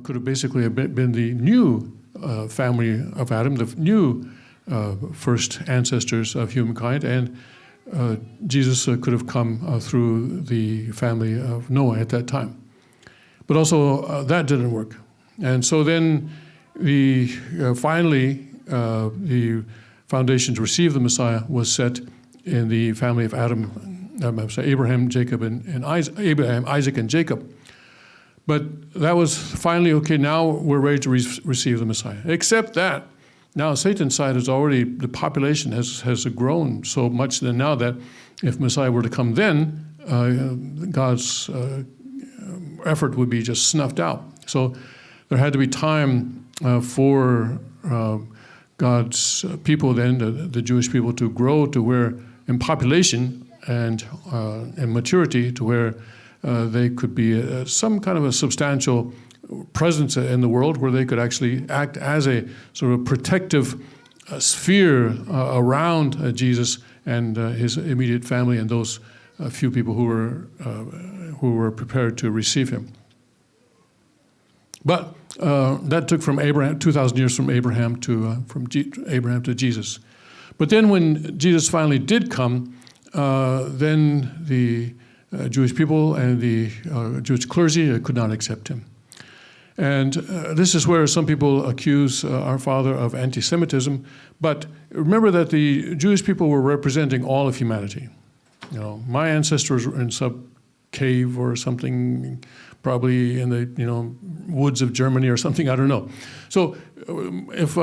could have basically been the new family of Adam, the new first ancestors of humankind, and Jesus could have come through the family of Noah at that time. But also that didn't work. And so then finally the foundation to receive the Messiah was set in the family of Abraham, Jacob, and Isaac, and Jacob. But that was finally, okay, now we're ready to receive the Messiah. Except that now Satan's side is already, the population has grown so much that now that if Messiah were to come then, God's effort would be just snuffed out. So there had to be time for God's people then, the Jewish people, to grow to where, in population and maturity, to where they could be some kind of a substantial presence in the world, where they could actually act as a sort of protective sphere around Jesus and his immediate family and those few people who were prepared to receive him. But that took from Abraham 2,000 years from Abraham to Jesus. But then when Jesus finally did come, then the Jewish people and the Jewish clergy could not accept him. And this is where some people accuse our Father of anti-Semitism. But remember that the Jewish people were representing all of humanity. You know, my ancestors were in some cave or something, probably in the woods of Germany or something. I don't know. So if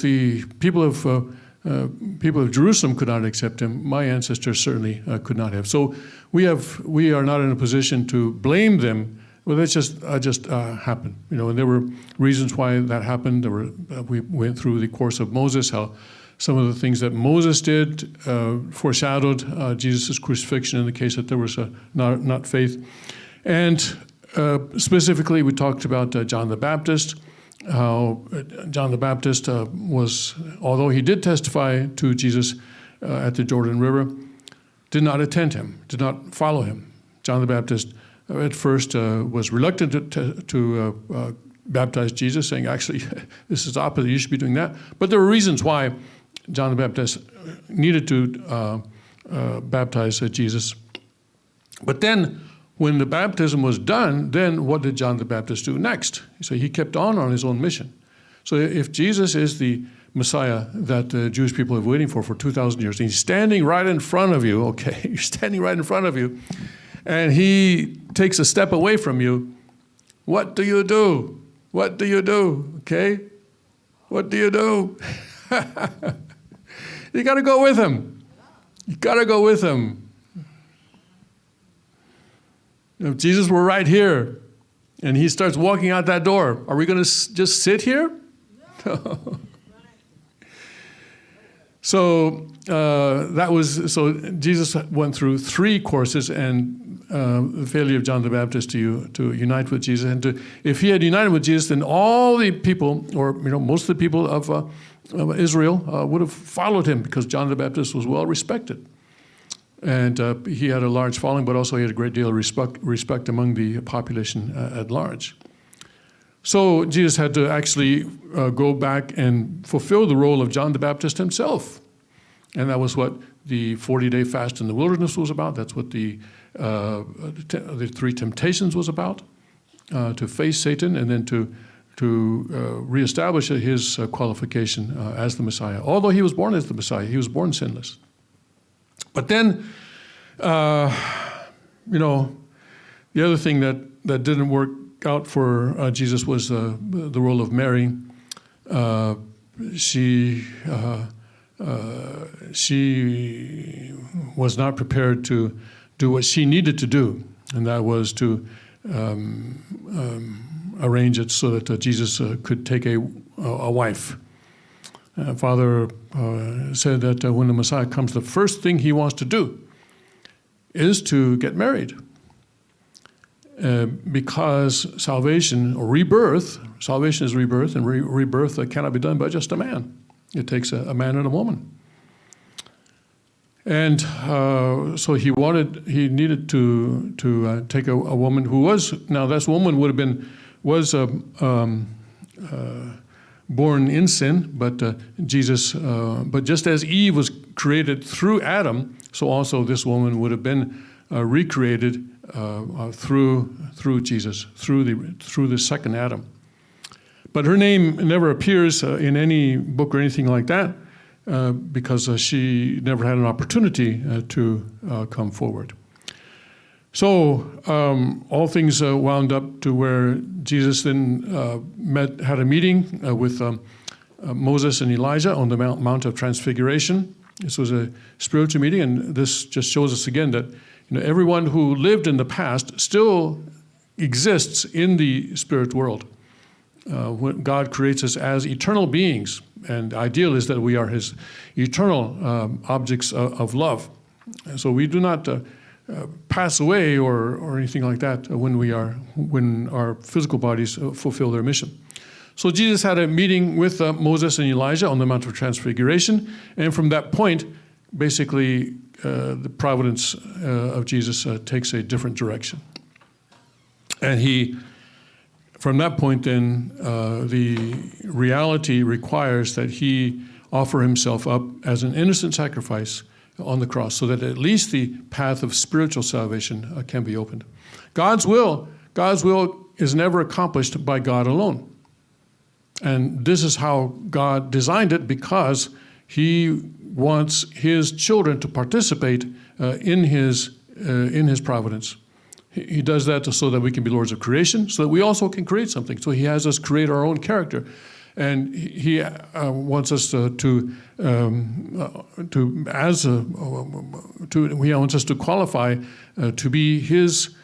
the people of Jerusalem could not accept him, my ancestors certainly could not have. So we are not in a position to blame them. Well, that's just happened, and there were reasons why that happened. We went through the course of Moses, how some of the things that Moses did foreshadowed Jesus' crucifixion in the case that there was not faith. And specifically, we talked about John the Baptist, how John the Baptist was, although he did testify to Jesus at the Jordan River, did not attend him, did not follow him. John the Baptist at first was reluctant to baptize Jesus, saying, actually, this is opposite, you should be doing that. But there were reasons why John the Baptist needed to baptize Jesus. But then, when the baptism was done, then what did John the Baptist do next? So he kept on his own mission. So if Jesus is the Messiah that the Jewish people have been waiting for 2,000 years, and he's standing right in front of you, okay, he's standing right in front of you, and he takes a step away from you, what do you do? What do you do, okay? What do you do? You got to go with him. You got to go with him. If Jesus were right here and he starts walking out that door, are we going to just sit here? No. So Jesus went through 3 courses, and the failure of John the Baptist to unite with Jesus, and if he had united with Jesus, then all the people, or most of the people of Israel would have followed him, because John the Baptist was well respected. And he had a large following, but also he had a great deal of respect among the population at large. So Jesus had to actually go back and fulfill the role of John the Baptist himself. And that was what the 40-day fast in the wilderness was about. That's what the 3 temptations was about, to face Satan and then to reestablish his qualification as the Messiah. Although he was born as the Messiah, he was born sinless. But then, the other thing that didn't work out for Jesus was the role of Mary. She was not prepared to do what she needed to do, and that was to arrange it so that Jesus could take a wife. Father said that when the Messiah comes, the first thing he wants to do is to get married. Because salvation, or rebirth, salvation is rebirth, and rebirth cannot be done by just a man. It takes a man and a woman. And so he needed to take a woman who was, now this woman was born in sin, but but just as Eve was created through Adam, so also this woman would have been recreated through Jesus, through the second Adam. But her name never appears in any book or anything like that because she never had an opportunity to come forward. So all things wound up to where Jesus then had a meeting with Moses and Elijah on the Mount of Transfiguration. This was a spiritual meeting, and this just shows us again that everyone who lived in the past still exists in the spirit world. When God creates us as eternal beings, and the ideal is that we are His eternal objects of love. And so we do not pass away or anything like that when our physical bodies fulfill their mission. So Jesus had a meeting with Moses and Elijah on the Mount of Transfiguration, and from that point, basically, the providence of Jesus takes a different direction. And from that point then, the reality requires that he offer himself up as an innocent sacrifice on the cross, so that at least the path of spiritual salvation can be opened. God's will is never accomplished by God alone. And this is how God designed it, because He wants His children to participate in His providence. He does that so that we can be lords of creation, so that we also can create something. So He has us create our own character. And He wants us to qualify to be His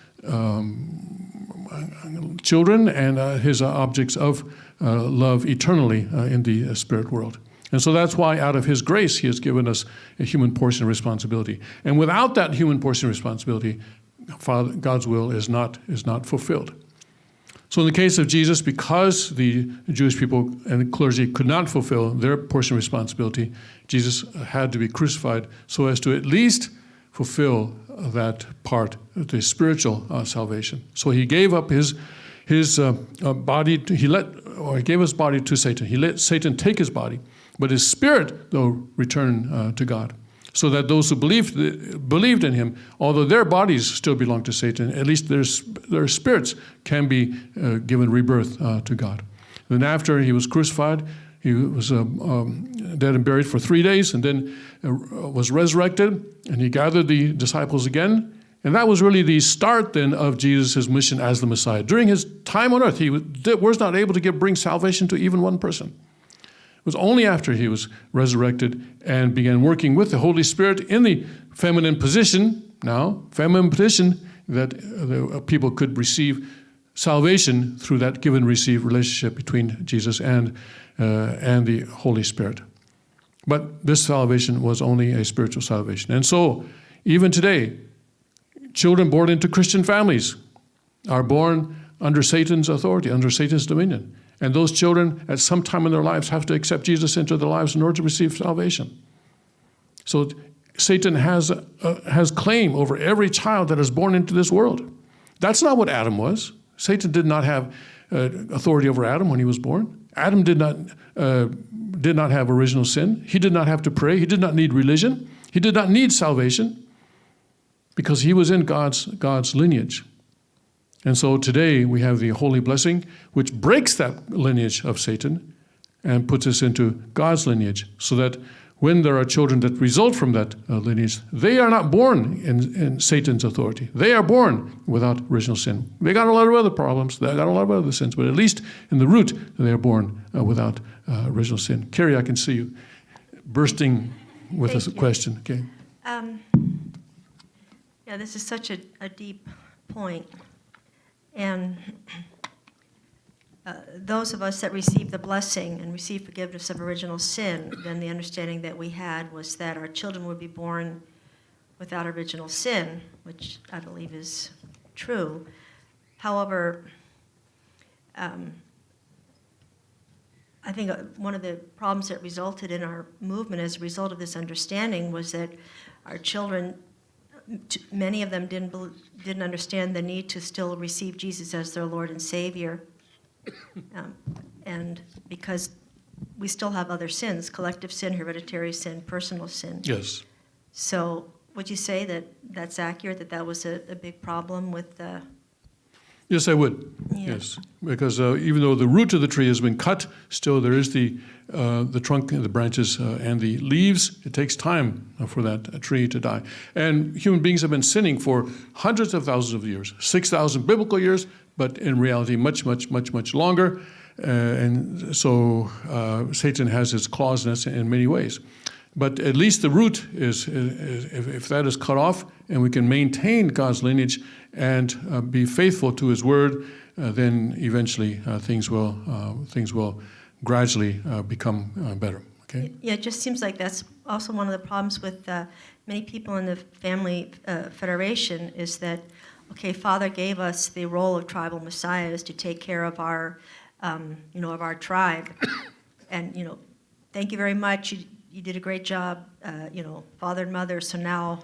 children and His objects of love eternally in the spirit world. And so that's why out of His grace He has given us a human portion of responsibility. And without that human portion of responsibility, God's will is not fulfilled. So in the case of Jesus, because the Jewish people and the clergy could not fulfill their portion of responsibility, Jesus had to be crucified so as to at least fulfill that part of the spiritual salvation. So He gave up his body. He gave His body to Satan. He let Satan take His body, but His spirit, though, returned to God. So that those who believed in Him, although their bodies still belong to Satan, at least their spirits can be given rebirth to God. Then after He was crucified, He was dead and buried for 3 days, and then was resurrected, and He gathered the disciples again. And that was really the start then of Jesus' mission as the Messiah. During His time on earth, He was not able to bring salvation to even one person. It was only after He was resurrected and began working with the Holy Spirit in the feminine position, that the people could receive salvation through that give and receive relationship between Jesus and the Holy Spirit. But this salvation was only a spiritual salvation. And so, even today, children born into Christian families are born under Satan's authority, under Satan's dominion. And those children, at some time in their lives, have to accept Jesus into their lives in order to receive salvation. So Satan has claim over every child that is born into this world. That's not what Adam was. Satan did not have authority over Adam when he was born. Adam did not have original sin. He did not have to pray. He did not need religion. He did not need salvation because he was in God's lineage. And so today we have the holy blessing, which breaks that lineage of Satan and puts us into God's lineage, so that when there are children that result from that lineage, they are not born in Satan's authority. They are born without original sin. They got a lot of other problems. They got a lot of other sins, but at least in the root, they are born without original sin. Carrie, I can see you bursting with a question. Okay. Yeah, this is such a deep point. And those of us that receive the blessing and receive forgiveness of original sin, then the understanding that we had was that our children would be born without original sin, which I believe is true. However, I think one of the problems that resulted in our movement as a result of this understanding was that our children, many of them didn't understand the need to still receive Jesus as their Lord and Savior. And because we still have other sins, collective sin, hereditary sin, personal sin. Yes. So would you say that that's accurate, that was a big problem with Yes, I would. Yeah. Yes, because even though the root of the tree has been cut, still there is the trunk, the branches, and the leaves. It takes time for that tree to die. And human beings have been sinning for hundreds of thousands of years, 6,000 biblical years, but in reality much, much, much, much longer. And so Satan has his claws in us in many ways. But at least the root is if that is cut off and we can maintain God's lineage and be faithful to His word, then eventually things will gradually become better. Okay. Yeah, it just seems like that's also one of the problems with many people in the family federation is that, okay, Father gave us the role of tribal messiahs to take care of our, of our tribe, and thank you very much. You did a great job, father and mother, so now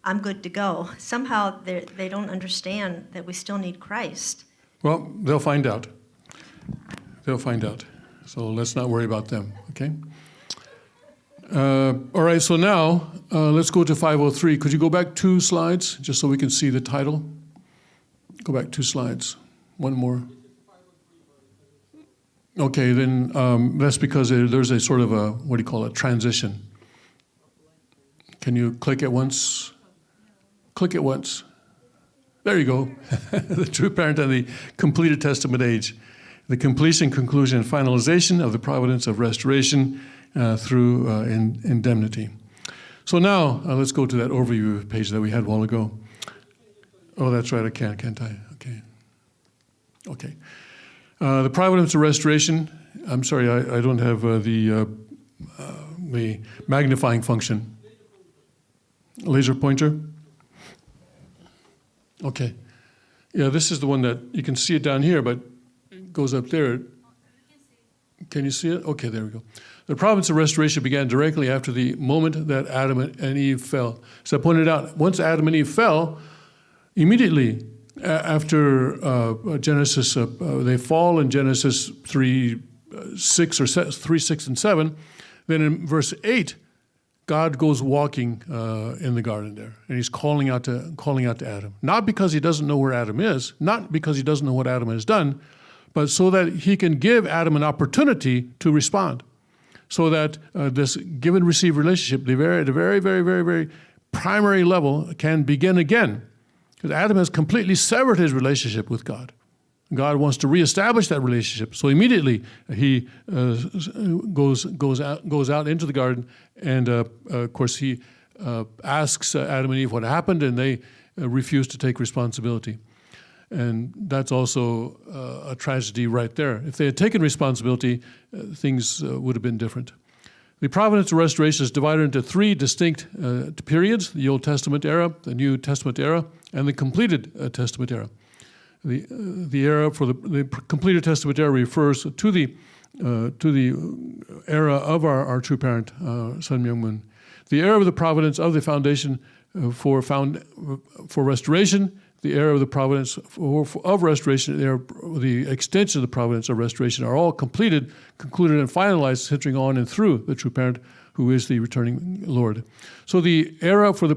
I'm good to go. Somehow they don't understand that we still need Christ. Well, they'll find out. They'll find out. So let's not worry about them, okay? All right, so now let's go to 503. Could you go back 2 slides, just so we can see the title? Go back 2 slides. One more. Okay, then that's because there's a sort of a transition. Can you click it once? Click it once. There you go. The true parent and the completed testament age. The completion, conclusion, and finalization of the providence of restoration through indemnity. So now, let's go to that overview page that we had a while ago. Oh, that's right, I can't I? Okay. Okay. The providence of restoration, I'm sorry, I don't have the magnifying function. Laser pointer? Okay. Yeah, this is the one that, you can see it down here, but it goes up there. Can you see it? Okay, there we go. The providence of restoration began directly after the moment that Adam and Eve fell. So I pointed out, once Adam and Eve fell, immediately after Genesis, they fall in Genesis 3, 6, and 7. Then in verse 8, God goes walking in the garden there, and He's calling out to Adam. Not because He doesn't know where Adam is, not because He doesn't know what Adam has done, but so that He can give Adam an opportunity to respond, so that this give and receive relationship, at a very, very, very, very primary level, can begin again. Because Adam has completely severed his relationship with God. God wants to reestablish that relationship. So immediately he goes out into the garden, and of course he asks Adam and Eve what happened, and they refuse to take responsibility. And that's also a tragedy right there. If they had taken responsibility, things would have been different. The providence of restoration is divided into 3 distinct periods: the Old Testament era, the New Testament era, and the completed Testament era. The era for the completed Testament era refers to the era of our true parent, Sun Myung Moon. The era of the providence of the foundation for restoration, the era of the providence of restoration, the extension of the providence of restoration are all completed, concluded, and finalized, centering on and through the true parent, who is the returning Lord. So the era for the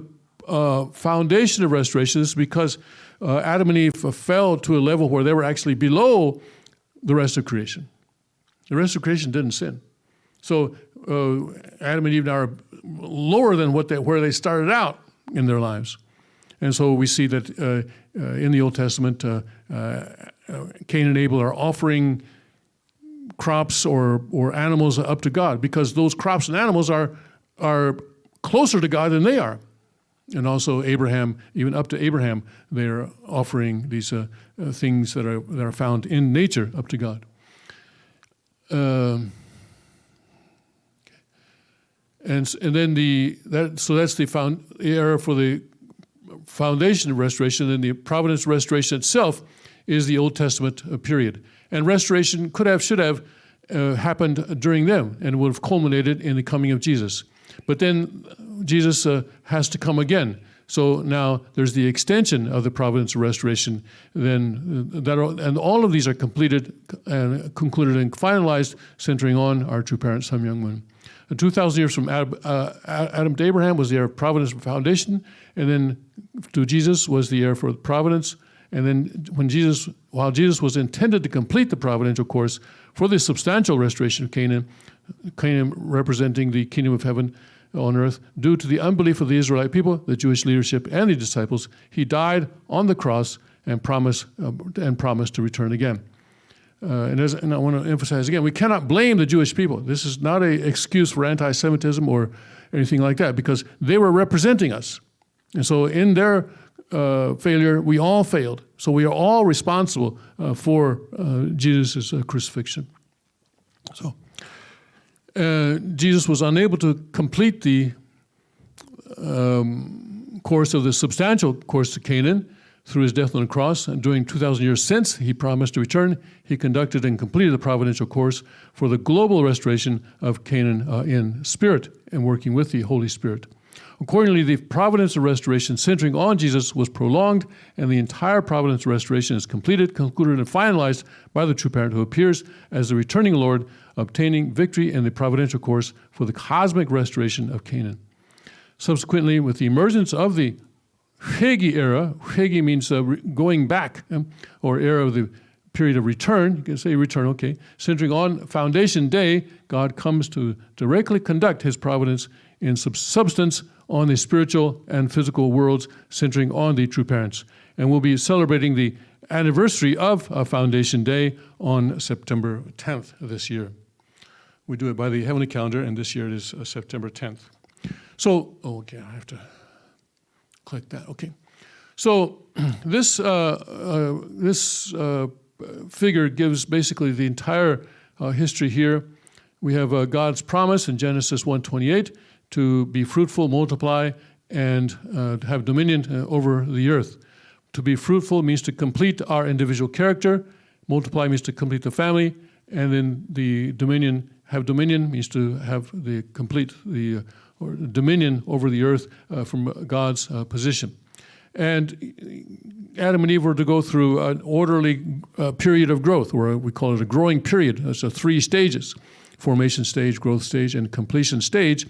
foundation of restoration is because Adam and Eve fell to a level where they were actually below the rest of creation. The rest of creation didn't sin. So Adam and Eve now are lower than where they started out in their lives. And so we see that in the Old Testament, Cain and Abel are offering crops or animals up to God, because those crops and animals are closer to God than they are. And also Abraham, even up to Abraham, they are offering these things that are found in nature up to God. And then that's the era for the foundation of restoration. And the providence of restoration itself is the Old Testament period. And restoration should have happened during them, and would have culminated in the coming of Jesus. But then Jesus has to come again. So now there's the extension of the providence of restoration. And all of these are completed and concluded and finalized, centering on our true parent, Sam Young-moon. 2,000 years from Adam to Abraham was the era of providence and foundation, and then to Jesus was the era for providence. And then while Jesus was intended to complete the providential course for the substantial restoration of Canaan representing the kingdom of heaven on earth, due to the unbelief of the Israelite people, the Jewish leadership, and the disciples, he died on the cross and promised to return again. And I want to emphasize again, we cannot blame the Jewish people. This is not an excuse for anti-Semitism or anything like that, because they were representing us. And so in their failure, we all failed. So we are all responsible for Jesus' crucifixion. So Jesus was unable to complete the course of the substantial course to Canaan through his death on the cross, and during 2,000 years since he promised to return, he conducted and completed the providential course for the global restoration of Canaan in spirit and working with the Holy Spirit. Accordingly, the providence of restoration centering on Jesus was prolonged, and the entire providence of restoration is completed, concluded, and finalized by the true parent who appears as the returning Lord, obtaining victory in the providential course for the cosmic restoration of Canaan. Subsequently, with the emergence of the Haggai era, Haggai means going back, or era of the period of return, you can say return, okay, centering on Foundation Day, God comes to directly conduct his providence in substance on the spiritual and physical worlds, centering on the true parents. And we'll be celebrating the anniversary of Foundation Day on September 10th of this year. We do it by the heavenly calendar, and this year it is September 10th. So, okay, I have to click that, okay. So this figure gives basically the entire history here. We have God's promise in Genesis 1:28 to be fruitful, multiply, and have dominion over the earth. To be fruitful means to complete our individual character. Multiply means to complete the family. And then the have dominion means to have the complete or dominion over the earth from God's position. And Adam and Eve were to go through an orderly period of growth, or we call it a growing period. It's 3 stages: formation stage, growth stage, and completion stage.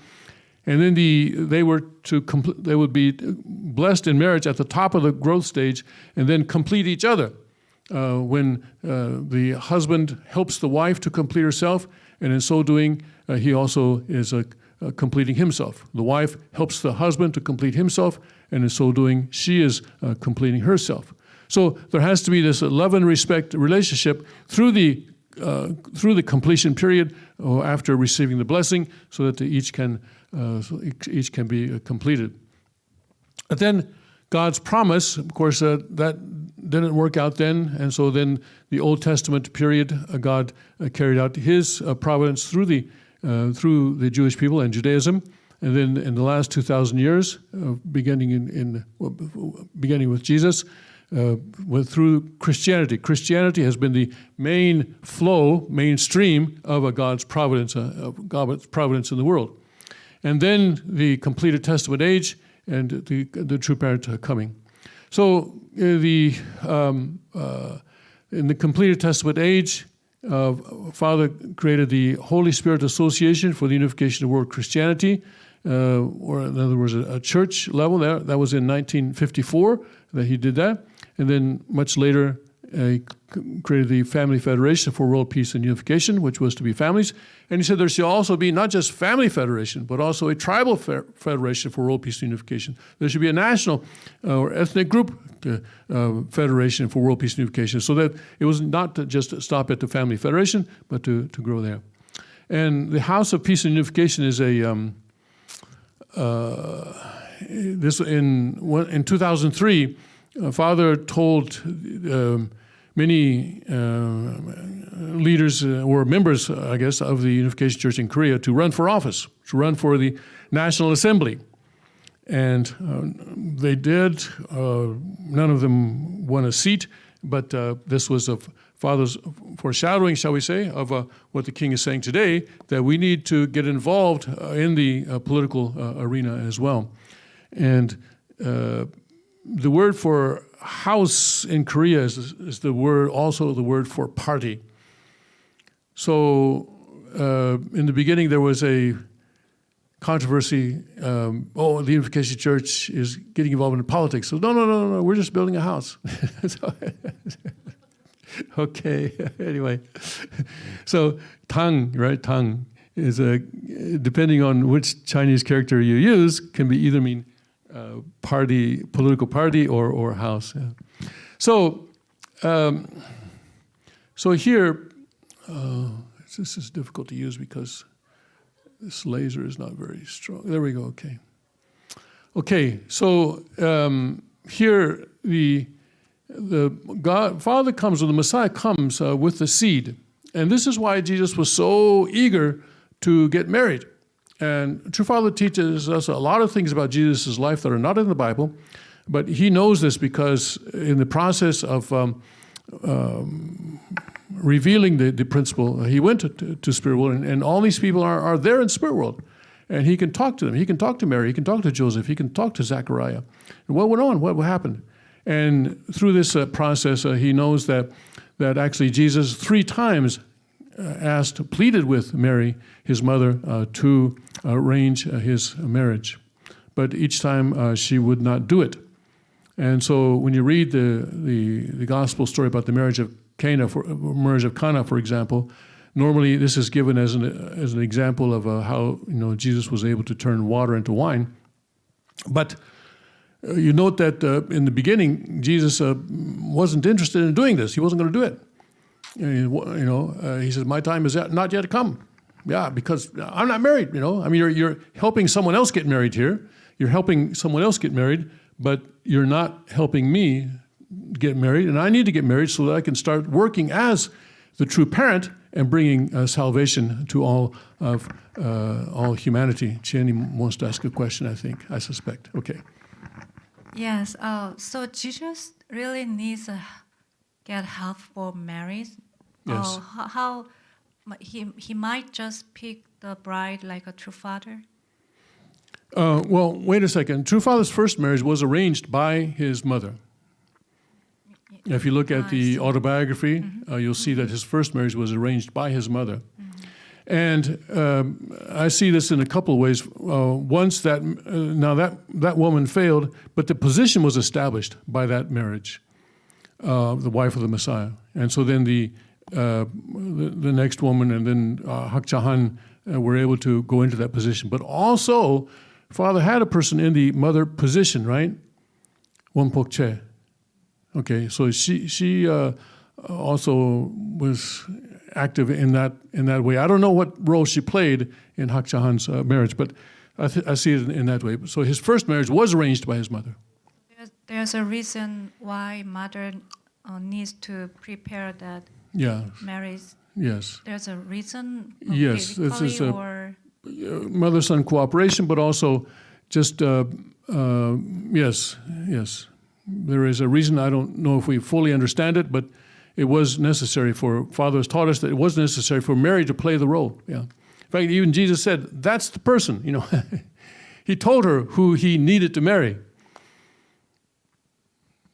And then they would be blessed in marriage at the top of the growth stage, and then complete each other. When the husband helps the wife to complete herself, and in so doing, he also is completing himself. The wife helps the husband to complete himself, and in so doing, she is completing herself. So there has to be this love and respect relationship through the completion period, or after receiving the blessing, so that each can be completed. But then God's promise, of course, that didn't work out then, and so then the Old Testament period, God carried out his providence through the Jewish people and Judaism, and then in the last 2,000 years, beginning with Jesus, through Christianity. Christianity has been the mainstream of God's providence in the world. And then the completed Testament age and the true parent coming. So in the completed Testament age, Father created the Holy Spirit Association for the Unification of World Christianity, or in other words, a church level. That was in 1954 that he did that. And then much later, he created the Family Federation for World Peace and Unification, which was to be families. And he said there should also be not just family federation, but also a tribal federation for world peace and unification. There should be a national or ethnic group federation for world peace and unification, so that it was not to just stop at the family federation, but to grow there. And the House of Peace and Unification is in 2003, Father told many leaders or members, I guess, of the Unification Church in Korea to run for office, to run for the National Assembly. And they did. None of them won a seat. But this was a Father's foreshadowing, shall we say, of what the king is saying today, that we need to get involved in the political arena as well. And the word for house in Korea is the word, also the word for party. So in the beginning there was a controversy, the Unification Church is getting involved in politics. So no, we're just building a house. Okay, anyway. So tang, right, tang is depending on which Chinese character you use, can be either mean party, political party, or house. Yeah. So, so here, this is difficult to use because this laser is not very strong. There we go. Okay. Okay. So here the Father comes, or the Messiah comes with the seed, and this is why Jesus was so eager to get married. And True Father teaches us a lot of things about Jesus' life that are not in the Bible, but he knows this because in the process of revealing the principle, he went to spirit world, and all these people are there in spirit world, and he can talk to them. He can talk to Mary, he can talk to Joseph, he can talk to Zechariah. And what went on? What happened? And through this process, he knows that actually Jesus 3 times pleaded with Mary, his mother, to arrange his marriage. But each time she would not do it. And so when you read the gospel story about the marriage of Cana, for example, normally this is given as an example of how Jesus was able to turn water into wine. But you note that in the beginning, Jesus wasn't interested in doing this. He wasn't going to do it. He said, "My time is not yet come." Yeah, because I'm not married. I mean, you're helping someone else get married here. You're helping someone else get married, but you're not helping me get married, and I need to get married so that I can start working as the true parent and bringing salvation to all humanity. Jenny wants to ask a question, I suspect. Okay. Yes. So Jesus really needs to get help for marriage. Yes. How he might just pick the bride like a true father. Well, wait a second. True Father's first marriage was arranged by his mother. If you look at the autobiography, you'll see that his first marriage was arranged by his mother. And I see this in a couple of ways. Once that woman failed, but the position was established by that marriage, the wife of the Messiah. And so then the next woman and then Hakchahan were able to go into that position. But also, Father had a person in the mother position, right? Wonpokche. Okay, so she also was active in that way. I don't know what role she played in Hakchahan's marriage, but I see it in that way. So his first marriage was arranged by his mother. There's a reason why mother needs to prepare that marriage. Yes. There's a reason. Yes, this is or mother-son cooperation, but also just yes. There is a reason. I don't know if we fully understand it, but it was necessary for Father has taught us that it was necessary for Mary to play the role. Yeah. In fact, even Jesus said, "That's the person." He told her who he needed to marry.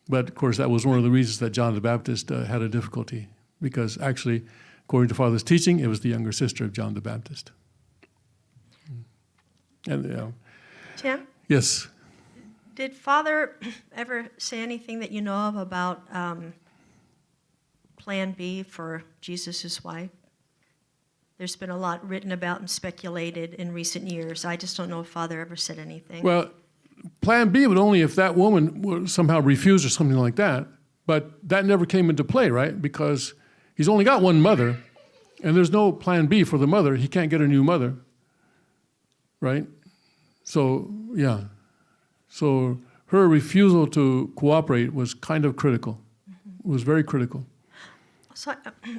But of course, that was one of the reasons that John the Baptist had a difficulty, because actually, according to Father's teaching, it was the younger sister of John the Baptist. And Tim? Yes. Did Father ever say anything that you know of about Plan B for Jesus' wife? There's been a lot written about and speculated in recent years. I just don't know if Father ever said anything. Well, Plan B would only if that woman would somehow refuse or something like that. But that never came into play, right? Because he's only got one mother, and there's no Plan B for the mother. He can't get a new mother, right? So, yeah. So her refusal to cooperate was kind of critical. It was very critical. So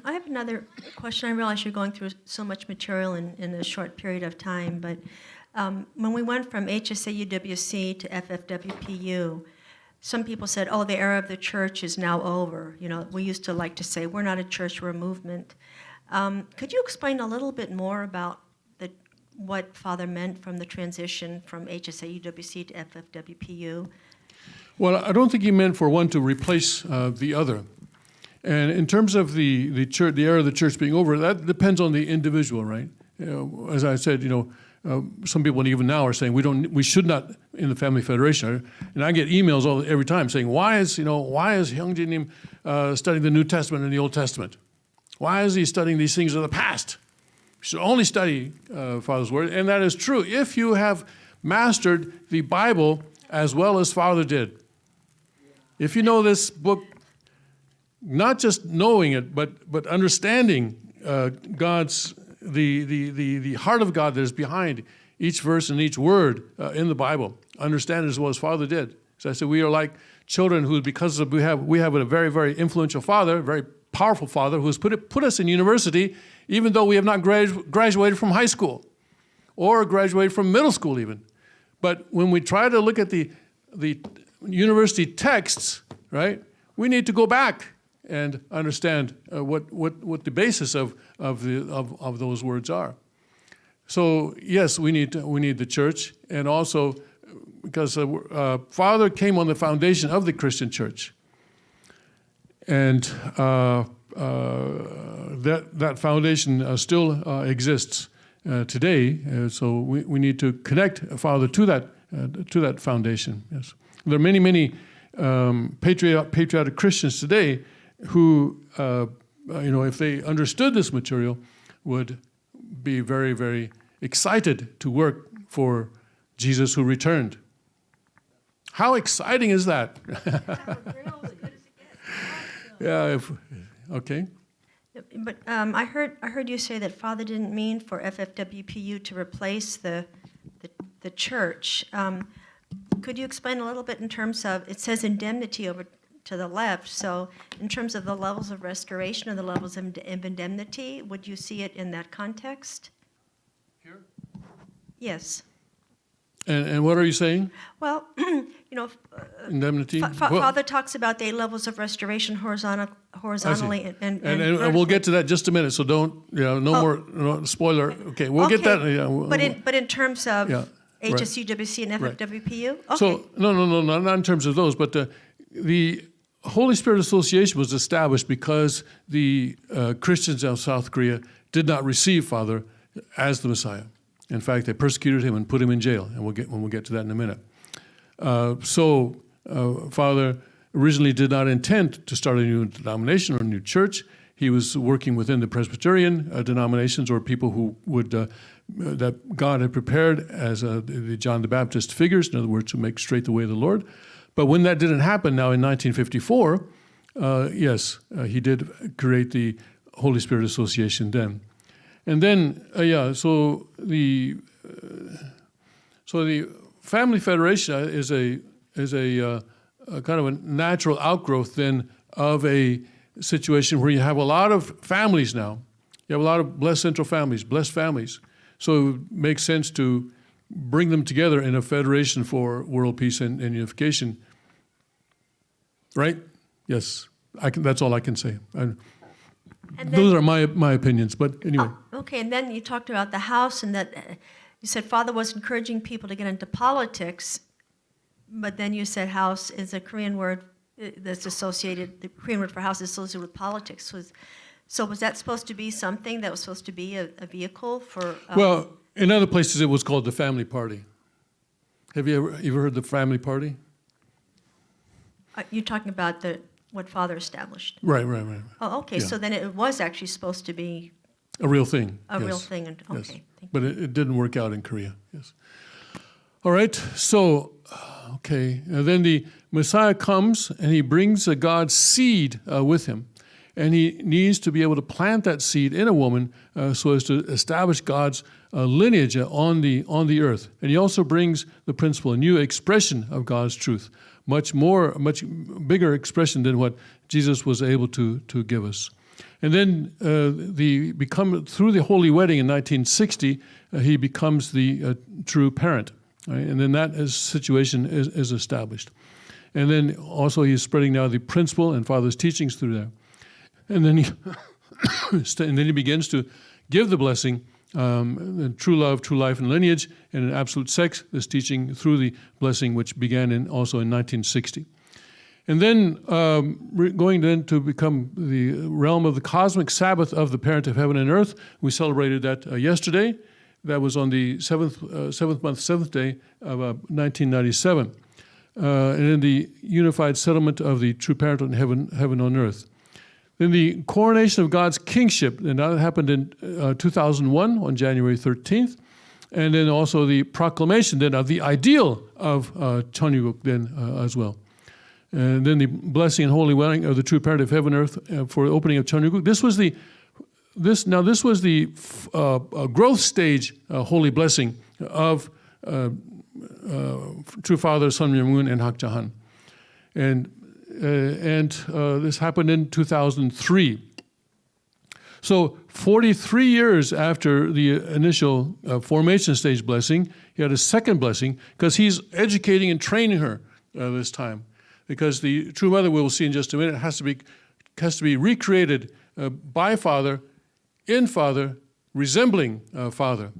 I have another question. I realize you're going through so much material in a short period of time, but when we went from HSAUWC to FFWPU, some people said, oh, the era of the church is now over. You know, we used to like to say, we're not a church, we're a movement. Could you explain a little bit more about what Father meant from the transition from HSA UWC to FFWPU? Well, I don't think he meant for one to replace the other. And in terms of the church, the era of the church being over, that depends on the individual, right? As I said, some people even now are saying we should not in the Family Federation. And I get emails every time saying, why is Hyung Jin Nim studying the New Testament and the Old Testament? Why is he studying these things of the past? You should only study Father's Word, and that is true if you have mastered the Bible as well as Father did. If you know this book, not just knowing it, but understanding God's the heart of God that is behind each verse and each word in the Bible, understand it as well as Father did. So I said we are like children who, because we have a very, very influential Father, very powerful Father who has put us in university, even though we have not graduated from high school or graduated from middle school even. But when we try to look at the university texts, right, we need to go back and understand what the basis of those words are. So yes, we need the church, and also because Father came on the foundation of the Christian church, and that foundation still exists today. So we need to connect Father to that foundation. Yes, there are many patriotic Christians today who, if they understood this material, would be very, very excited to work for Jesus who returned. How exciting is that? Yeah. Okay. But I heard you say that Father didn't mean for FFWPU to replace the church. Could you explain a little bit in terms of, it says indemnity over to the left, so in terms of the levels of restoration or the levels of indemnity, would you see it in that context? Here? Yes. And what are you saying? Well, indemnity. Father talks about the levels of restoration horizontally, and we'll get to that in just a minute. So don't, more spoiler. Okay, we'll get that. Yeah, but in terms of HSUWC and FFWPU. Okay. So no, not in terms of those, but the Holy Spirit Association was established because the Christians of South Korea did not receive Father as the Messiah. In fact, they persecuted him and put him in jail, and we'll get to that in a minute. So Father originally did not intend to start a new denomination or a new church. He was working within the Presbyterian denominations, or people who would that God had prepared as the John the Baptist figures, in other words, to make straight the way of the Lord. But when that didn't happen now in 1954, he did create the Holy Spirit Association then. And then, so the Family Federation is a kind of a natural outgrowth then of a situation where you have a lot of families now. You have a lot of blessed central families, blessed families. So it makes sense to bring them together in a federation for world peace and unification. Right? Yes. That's all I can say. Those are my opinions, but anyway. Okay, and then you talked about the house, and that you said Father was encouraging people to get into politics, but then you said house is a Korean word that's associated, the Korean word for house is associated with politics. So was that supposed to be something that was supposed to be a vehicle for... Well, in other places it was called the family party. Have you ever heard the family party? You're talking about what Father established. Right. Oh, okay. Yeah. So then it was actually supposed to be a real thing. Real thing. And, okay. Yes. But it didn't work out in Korea. Yes. All right. So, okay. And then the Messiah comes and he brings God's seed with him, and he needs to be able to plant that seed in a woman so as to establish God's lineage on the earth. And he also brings the principle, a new expression of God's truth. Much bigger expression than what Jesus was able to give us. And then through the Holy Wedding in 1960, he becomes the true parent. Right? And then that situation is established. And then also he's spreading now the principle and Father's teachings through there. And then he begins to give the blessing, true love, true life, and lineage, and an absolute sex, this teaching through the blessing, which began also in 1960. And then going then to become the realm of the cosmic Sabbath of the parent of heaven and earth. We celebrated that yesterday. That was on the seventh month, 7th day of 1997. And then the unified settlement of the true parent in heaven on earth. Then the coronation of God's kingship, and that happened in 2001 on January 13th. And then also the proclamation then of the ideal of Cheongguk then as well. And then the blessing and holy wedding of the true parent of heaven and earth for the opening of Cheongguk. This was the growth stage holy blessing of True Father Sun Myung Moon and Hak Ja-han. And this happened in 2003. So 43 years after the initial formation stage blessing, he had a second blessing because he's educating and training her this time. Because the true mother, we will see in just a minute, has to be recreated by Father, in Father, resembling Father.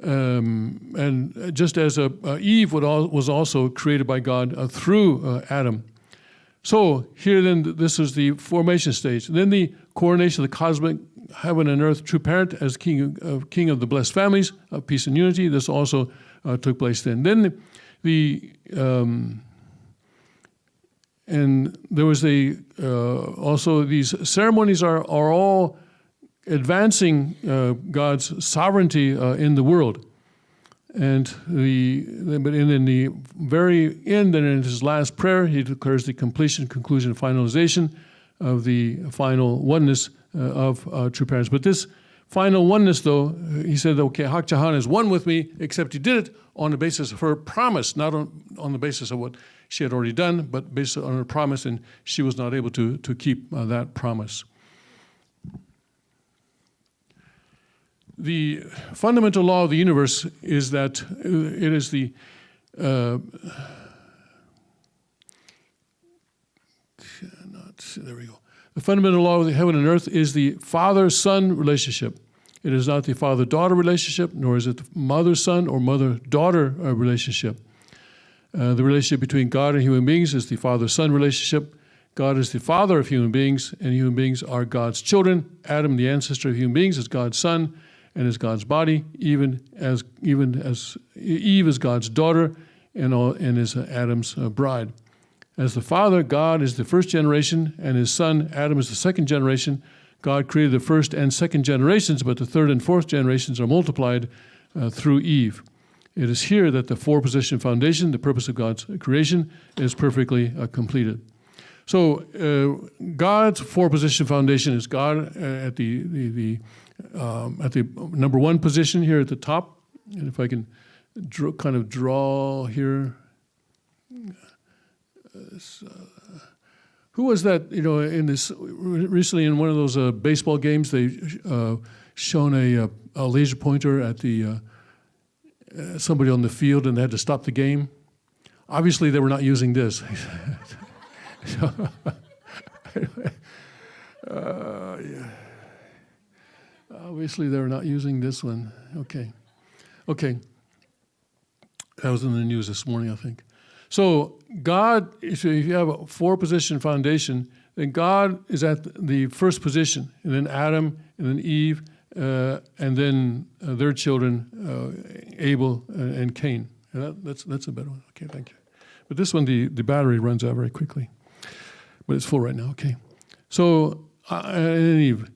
And just as Eve was also created by God through Adam. So here then, this is the formation stage. Then the coronation of the cosmic heaven and earth true parent as king of the blessed families of peace and unity. This also took place then. Then and there was also these ceremonies are all advancing God's sovereignty in the world. And but in the very end, and in his last prayer, he declares the completion, conclusion, finalization of the final oneness of true parents. But this final oneness, though, he said, okay, Hak Ja-han is one with me, except he did it on the basis of her promise, not on the basis of what she had already done, but based on her promise, and she was not able to keep that promise. The fundamental law of the universe is that it is the there we go. The fundamental law of the heaven and earth is the father-son relationship. It is not the father-daughter relationship, nor is it the mother-son or mother-daughter relationship. The relationship between God and human beings is the father-son relationship. God is the father of human beings, and human beings are God's children. Adam, the ancestor of human beings, is God's son and is God's body, even as Eve is God's daughter and is Adam's bride. As the father, God is the first generation, and his son, Adam, is the second generation. God created the first and second generations, but the third and fourth generations are multiplied through Eve. It is here that the four-position foundation, the purpose of God's creation, is perfectly completed. So God's four-position foundation is God at the number one position here at the top. And if I can draw here. Who was that, in this, recently in one of those baseball games, they shown a laser pointer at the somebody on the field and they had to stop the game. Obviously, they were not using this. Yeah. Obviously, they were not using this one. Okay. That was in the news this morning, I think. So God, if you have a four-position foundation, then God is at the first position, and then Adam, and then Eve, and then their children, Abel and Cain. That's a better one. Okay, thank you. But this one, the battery runs out very quickly. But it's full right now, okay. So, and Eve.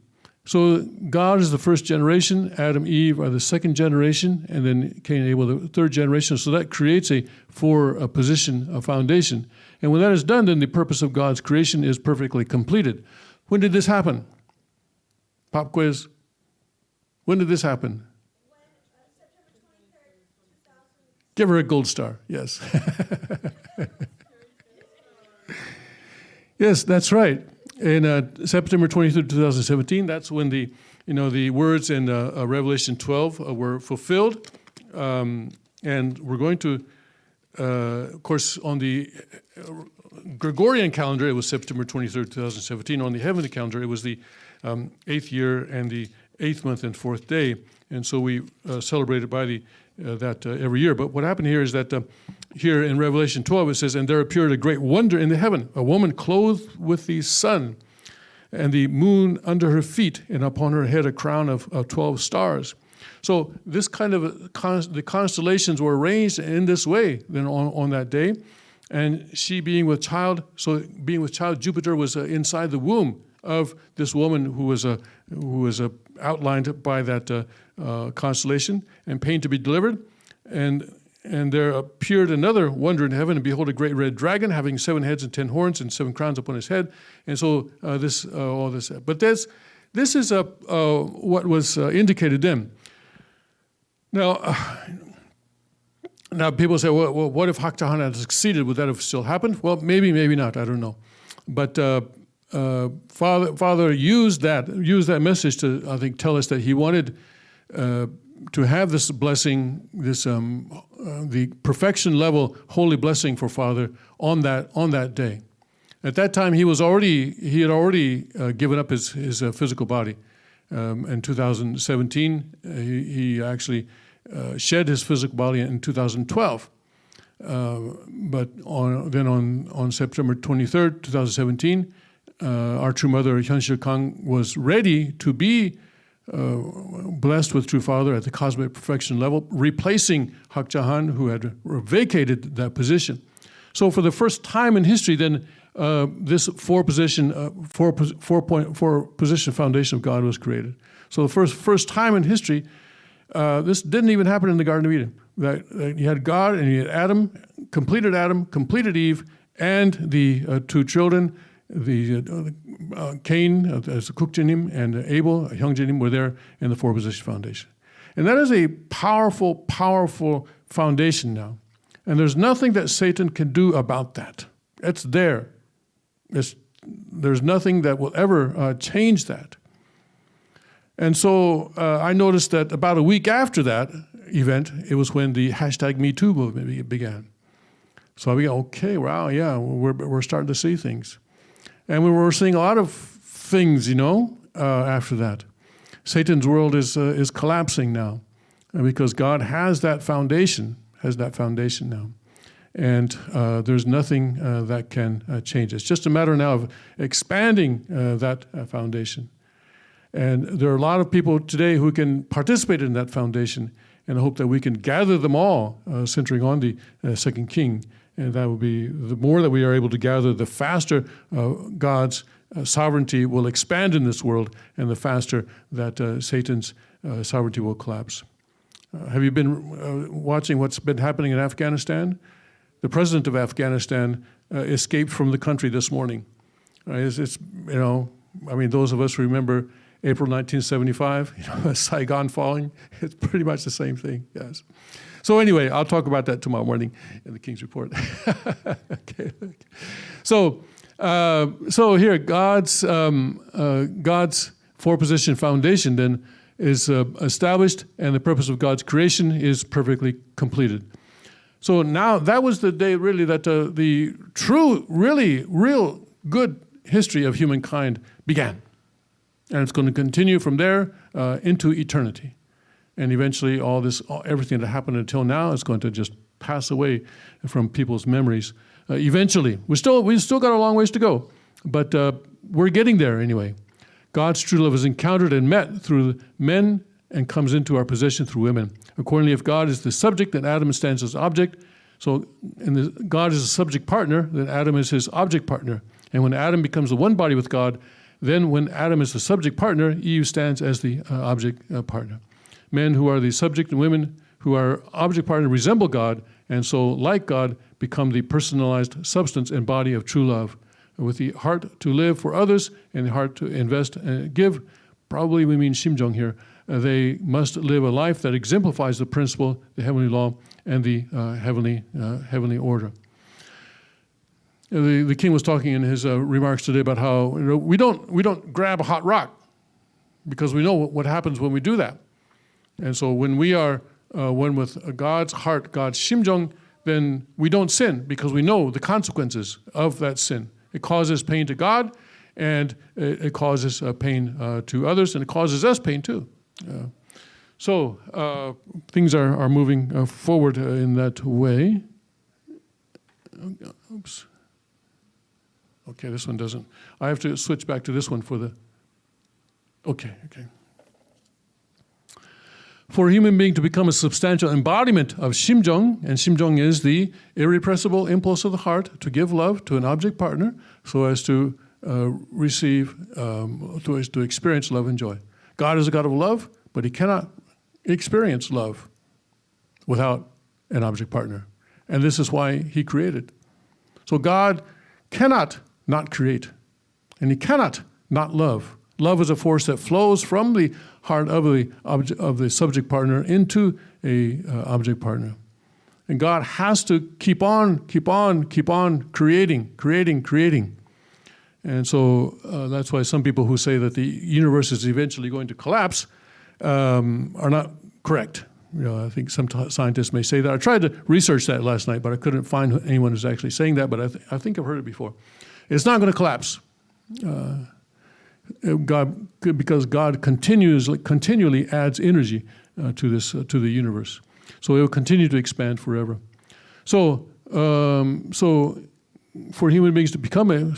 So God is the first generation, Adam, Eve are the second generation, and then Cain and Abel the third generation. So that creates a four-position foundation. And when that is done, then the purpose of God's creation is perfectly completed. When did this happen? Pop quiz. When did this happen? September 23rd, 2000. Give her a gold star, yes. Yes, that's right. In September 23rd, 2017, that's when the words in Revelation 12 were fulfilled. And we're going to of course, on the Gregorian calendar, it was September 23rd, 2017. On the heavenly calendar, it was the 8th year and the 8th month and 4th day. And so we celebrate it by that every year. But what happened here is that here in Revelation 12, it says, "And there appeared a great wonder in the heaven, a woman clothed with the sun, and the moon under her feet, and upon her head a crown of 12 stars." So this kind of, the constellations were arranged in this way then on that day. And she being with child, Jupiter was inside the womb of this woman who was outlined by that constellation, and pain to be delivered. And there appeared another wonder in heaven, and behold, a great red dragon, having 7 heads and 10 horns and 7 crowns upon his head. And so all this. But this is what was indicated then. Now people say, well, what if Hakchahan had succeeded? Would that have still happened? Well, maybe not. I don't know. But Father used that message to, I think, tell us that he wanted to have this blessing, this the perfection level holy blessing for Father on that day. At that time, he had already given up his physical body. In 2017, he actually shed his physical body in 2012. But on September 23rd, 2017, our true mother, Hyunshil Kang, was ready to be blessed with True Father at the cosmic perfection level, replacing Hakchahan, who had vacated that position. So for the first time in history, then, this four-position foundation of God was created. So the first time in history, this didn't even happen in the Garden of Eden. That you had God and you had Adam, completed Eve, and the two children, the Cain as Kukjinim and Abel, Hyungjinim, were there in the four-position foundation. And that is a powerful, powerful foundation now. And there's nothing that Satan can do about that. It's there. There's nothing that will ever change that. And so I noticed that about a week after that event, it was when the #MeToo movement began. So I began, okay, wow, yeah, we're starting to see things. And we were seeing a lot of things, after that. Satan's world is collapsing now because God has that foundation now. And there's nothing that can change it. It's just a matter now of expanding that foundation. And there are a lot of people today who can participate in that foundation, and I hope that we can gather them all, centering on the second king. And that will be, the more that we are able to gather, the faster God's sovereignty will expand in this world, and the faster that Satan's sovereignty will collapse. Have you been watching what's been happening in Afghanistan? The president of Afghanistan escaped from the country this morning. Those of us who remember April 1975, Saigon falling, it's pretty much the same thing, yes. So anyway, I'll talk about that tomorrow morning in the King's Report. Okay. So here, God's four-position foundation then is established, and the purpose of God's creation is perfectly completed. So now that was the day really that the true, really, real good history of humankind began. And it's going to continue from there into eternity. And eventually everything that happened until now is going to just pass away from people's memories. Eventually. We still got a long ways to go, but we're getting there anyway. God's true love is encountered and met through men and comes into our possession through women. Accordingly, if God is the subject, then Adam stands as object. So God is a subject partner, then Adam is his object partner. And when Adam becomes the one body with God, then when Adam is the subject partner, Eve stands as the object partner. Men who are the subject and women who are object partner resemble God, and so, like God, become the personalized substance and body of true love, with the heart to live for others and the heart to invest and give. Probably we mean Shimjong here. They must live a life that exemplifies the principle, the heavenly law, and the heavenly order. The king was talking in his remarks today about how we don't grab a hot rock, because we know what happens when we do that. And so when we are one with God's heart, God's Shimjong, then we don't sin because we know the consequences of that sin. It causes pain to God, and it causes pain to others, and it causes us pain too. So things are moving forward in that way. Oops. Okay, this one doesn't. I have to switch back to this one for the. Okay. For a human being to become a substantial embodiment of Simjong, and Simjong is the irrepressible impulse of the heart to give love to an object partner so as to receive, to experience love and joy. God is a God of love, but he cannot experience love without an object partner. And this is why he created. So God cannot not create, and he cannot not love. Love is a force that flows from the heart of the subject partner into a object partner. And God has to keep on creating. And so that's why some people who say that the universe is eventually going to collapse are not correct. I think some scientists may say that. I tried to research that last night, but I couldn't find anyone who's actually saying that, but I think I've heard it before. It's not going to collapse. Because God continually adds energy to the universe, so it will continue to expand forever. So for human beings to become a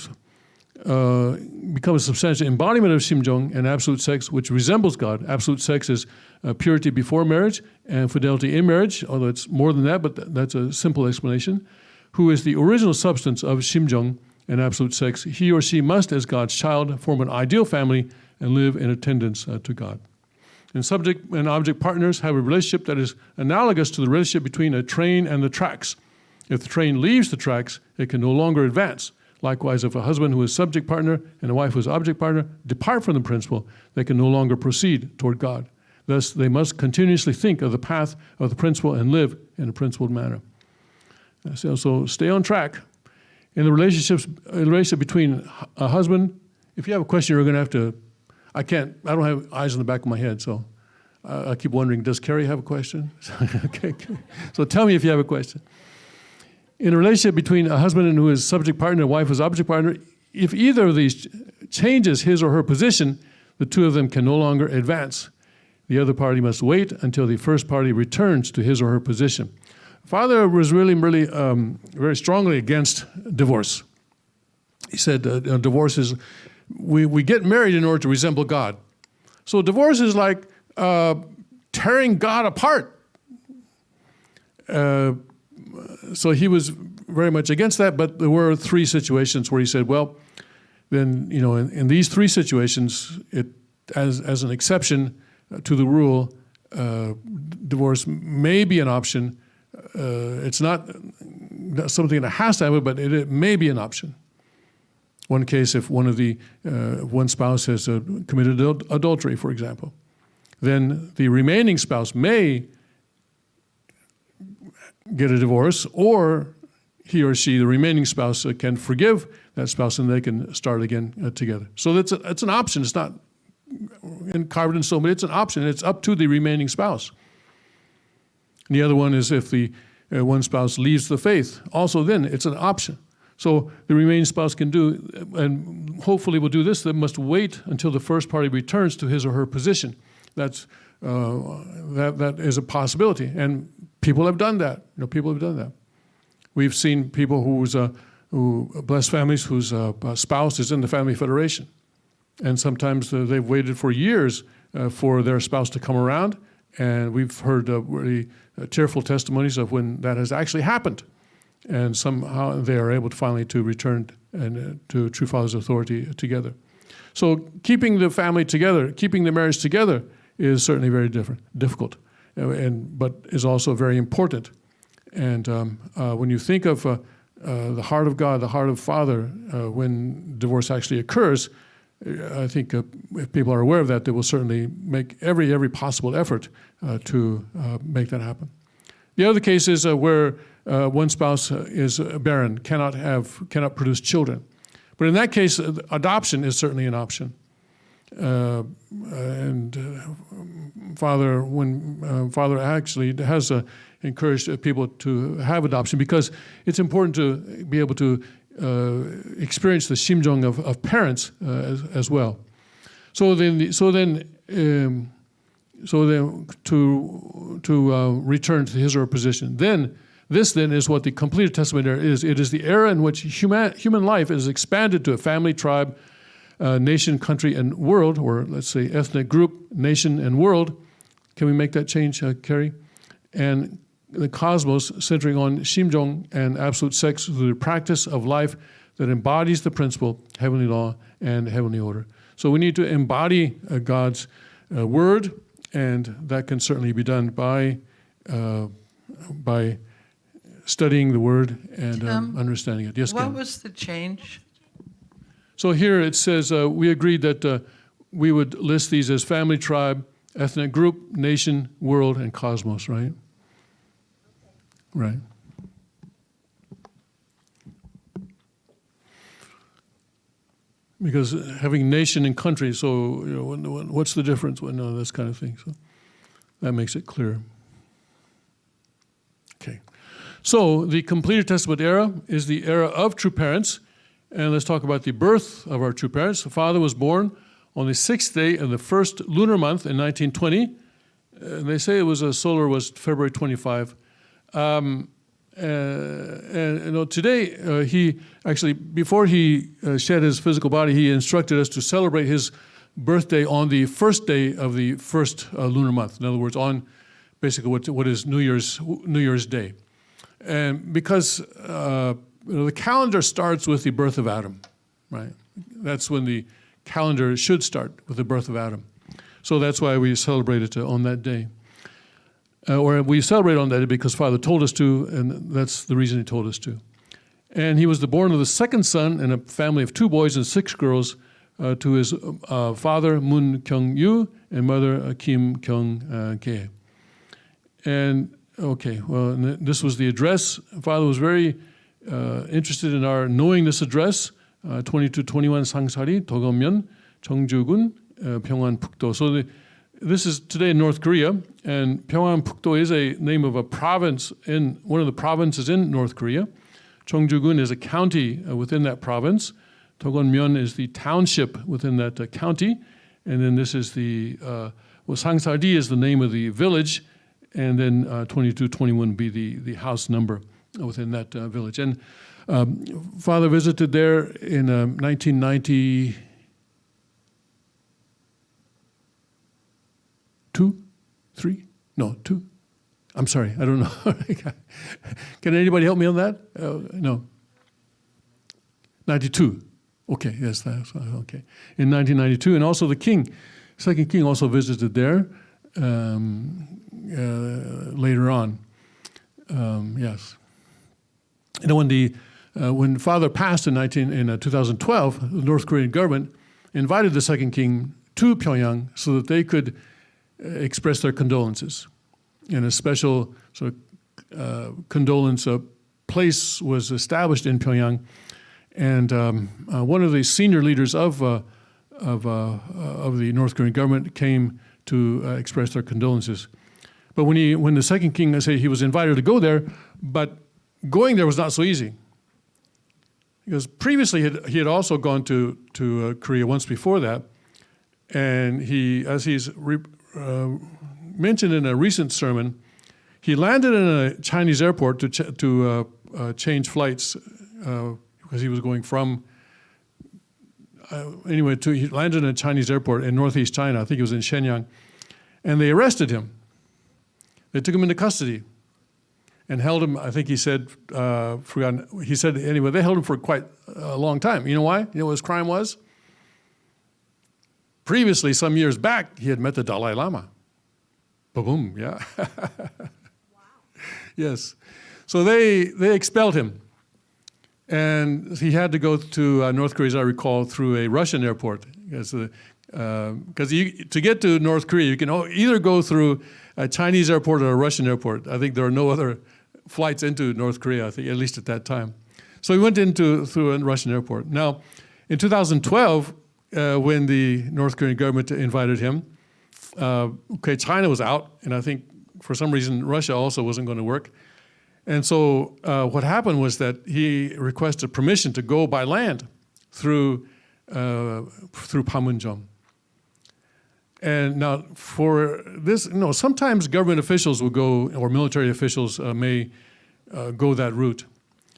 substantial embodiment of Simjong and absolute sex, which resembles God. Absolute sex is purity before marriage and fidelity in marriage, although it's more than that, but that's a simple explanation. Who is the original substance of Simjong and absolute sex, he or she must, as God's child, form an ideal family and live in attendance to God. And subject and object partners have a relationship that is analogous to the relationship between a train and the tracks. If the train leaves the tracks, it can no longer advance. Likewise, if a husband who is subject partner and a wife who is object partner depart from the principle, they can no longer proceed toward God. Thus, they must continuously think of the path of the principle and live in a principled manner. So stay on track. In the relationship between a husband, if you have a question, you're going to have to, I don't have eyes in the back of my head, so I keep wondering, does Carrie have a question? Okay. So tell me if you have a question. In a relationship between a husband who is subject partner and a wife who is object partner, if either of these changes his or her position, the two of them can no longer advance. The other party must wait until the first party returns to his or her position. Father was really very strongly against divorce. He said divorce is, we get married in order to resemble God. So divorce is like tearing God apart. So he was very much against that, but there were three situations where he said, well, then, in these three situations, as an exception to the rule, divorce may be an option. It's not something that has to happen, but it may be an option. One case, if one spouse has committed adultery, for example, then the remaining spouse may get a divorce, or he or she, the remaining spouse, can forgive that spouse and they can start again together. So it's an option. It's not carved in stone, but it's an option. It's up to the remaining spouse. And the other one is if the one spouse leaves the faith. Also then, it's an option. So the remaining spouse can do, and hopefully will do this, they must wait until the first party returns to his or her position. That is a possibility. And people have done that. People have done that. We've seen people who bless families whose spouse is in the family federation. And sometimes they've waited for years for their spouse to come around. And we've heard really tearful testimonies of when that has actually happened. And somehow they are able to finally to return to True Father's authority together. So keeping the family together, keeping the marriage together is certainly very difficult, but is also very important. And when you think of the heart of God, the heart of Father, when divorce actually occurs, I think if people are aware of that, they will certainly make every possible effort to make that happen. The other case is where one spouse is barren, cannot produce children. But in that case, adoption is certainly an option. Father actually has encouraged people to have adoption because it's important to be able to experience the 심정 of parents as well. So then to return to his or her position. This is what the completed testament era is. It is the era in which human life is expanded to a family, tribe, nation, country, and world, or let's say ethnic group, nation, and world. Can we make that change, Carrie? And the cosmos centering on 심정 and absolute sex through the practice of life that embodies the principle, heavenly law, and heavenly order. So we need to embody God's word, and that can certainly be done by studying the word and understanding it. Yes, what Ken? was the change? So here it says we agreed that we would list these as family, tribe, ethnic group, nation, world, and cosmos, right? Right. Because having nation and country, so what's the difference? Well, no, this kind of thing. So that makes it clear. Okay. So the completed testament era is the era of true parents. And let's talk about the birth of our true parents. The father was born on the 6th day of the first lunar month in 1920. They say it was February 25. Today, he actually, before he shed his physical body, he instructed us to celebrate his birthday on the first day of the first lunar month. In other words, on basically what is New Year's Day. And because the calendar starts with the birth of Adam, right? That's when the calendar should start, with the birth of Adam. So that's why we celebrate it on that day. Or we celebrate on that day because Father told us to, and that's the reason he told us to. And he was the born of the second son in a family of 2 boys and 6 girls to his father, Moon Kyung-yu, and mother, Kim Kyung-gae. And, okay, well, this was the address. Father was very interested in our knowing this address, 2221 Sangsari, Dogomyeon, Jeongju-gun, Pyeongwan-pukdo. So this is today in North Korea, and Pyeongwan-pukdo is a name of a province in one of the provinces in North Korea. Jeongju-gun is a county within that province. Dogomyeon is the township within that county, and then this is the Sangsari is the name of the village, and then 2221 would be the house number within that village. And Father visited there in 1992, 3? No, 2. I'm sorry, I don't know. Can anybody help me on that? No. 92. Okay, yes, that's okay. In 1992, and also the king, second king, also visited there later on. Yes. You know, when Father passed in 2012, the North Korean government invited the second king to Pyongyang so that they could express their condolences. And a special sort of condolence place was established in Pyongyang. And one of the senior leaders of the North Korean government came to express their condolences. But when the second king, I say he was invited to go there, but going there was not so easy. Because previously he had also gone to Korea once before that, and as he's mentioned in a recent sermon, he landed in a Chinese airport to change flights because he was going from he landed in a Chinese airport in northeast China. I think it was in Shenyang, and they arrested him. They took him into custody and held him. I think he said, he said anyway. They held him for quite a long time. You know why? You know what his crime was? Previously, some years back, he had met the Dalai Lama. Boom, yeah. Wow. Yes. So they expelled him. And he had to go to North Korea, as I recall, through a Russian airport. Because to get to North Korea, you can either go through a Chinese airport or a Russian airport. I think there are no other flights into North Korea, I think, at least at that time. So he went through a Russian airport. Now, in 2012, when the North Korean government invited him. China was out, and I think for some reason Russia also wasn't going to work. And so what happened was that he requested permission to go by land through Panmunjom. And now for this, sometimes government officials will go, or military officials may go that route,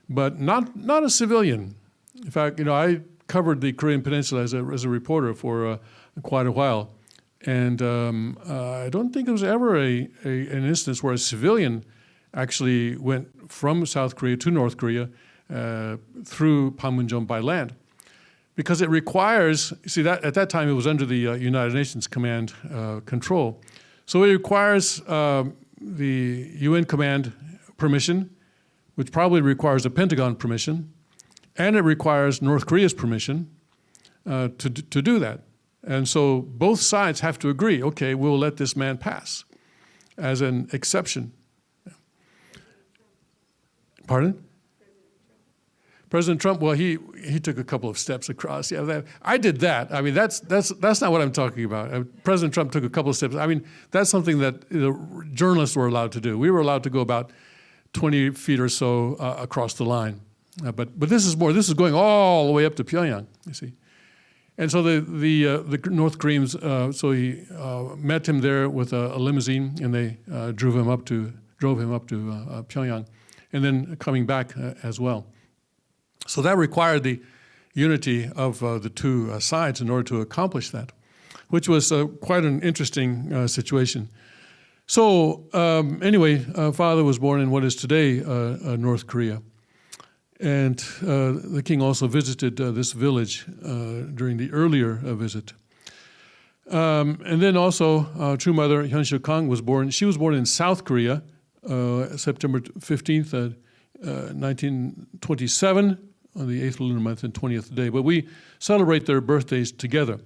but not a civilian. In fact, I covered the Korean Peninsula as a reporter for quite a while. And I don't think there was ever an instance where a civilian actually went from South Korea to North Korea through Panmunjom by land. Because it requires, that at that time it was under the United Nations command control. So it requires the UN command permission, which probably requires the Pentagon permission, and it requires North Korea's permission to do that. And so both sides have to agree, okay, we'll let this man pass as an exception. Pardon? President Trump, well, he took a couple of steps across. Yeah, I did that. I mean, that's not what I'm talking about. President Trump took a couple of steps. I mean, that's something that journalists were allowed to do. We were allowed to go about 20 feet or so across the line. But this is more. This is going all the way up to Pyongyang. You see. And so the North Koreans, so he met him there with a limousine, and they drove him up to Pyongyang, and then coming back as well. So that required the unity of the two sides in order to accomplish that, which was quite an interesting situation. So anyway, father was born in what is today North Korea. And the king also visited this village during the earlier visit. And then also, true mother, Hyun Suk Kang, was born. She was born in South Korea, September 15th, 1927, on the 8th lunar month and 20th day. But we celebrate their birthdays together.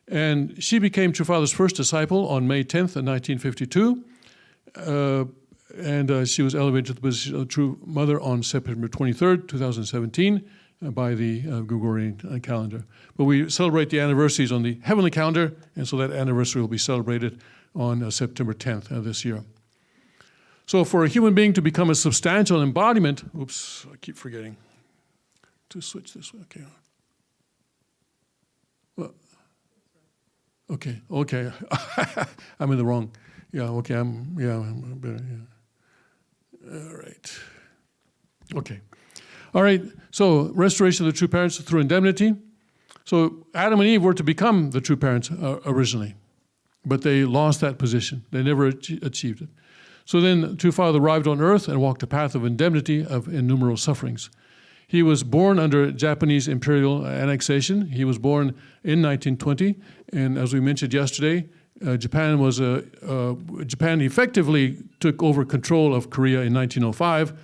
And she became True Father's first disciple on May 10th, 1952. And she was elevated to the position of True Mother on September 23rd, 2017, by the Gregorian calendar. But we celebrate the anniversaries on the heavenly calendar, and so that anniversary will be celebrated on September 10th this year. So for a human being to become a substantial embodiment, oops, I keep forgetting to switch this way. Okay. Well, okay. I'm in the wrong. Yeah, okay, I'm better, yeah. All right. Okay. All right, so restoration of the true parents through indemnity. So Adam and Eve were to become the true parents originally, but they lost that position. They never achieved it. So then True Father arrived on earth and walked the path of indemnity of innumerable sufferings. He was born under Japanese imperial annexation. He was born in 1920, and as we mentioned yesterday, Japan effectively took over control of Korea in 1905,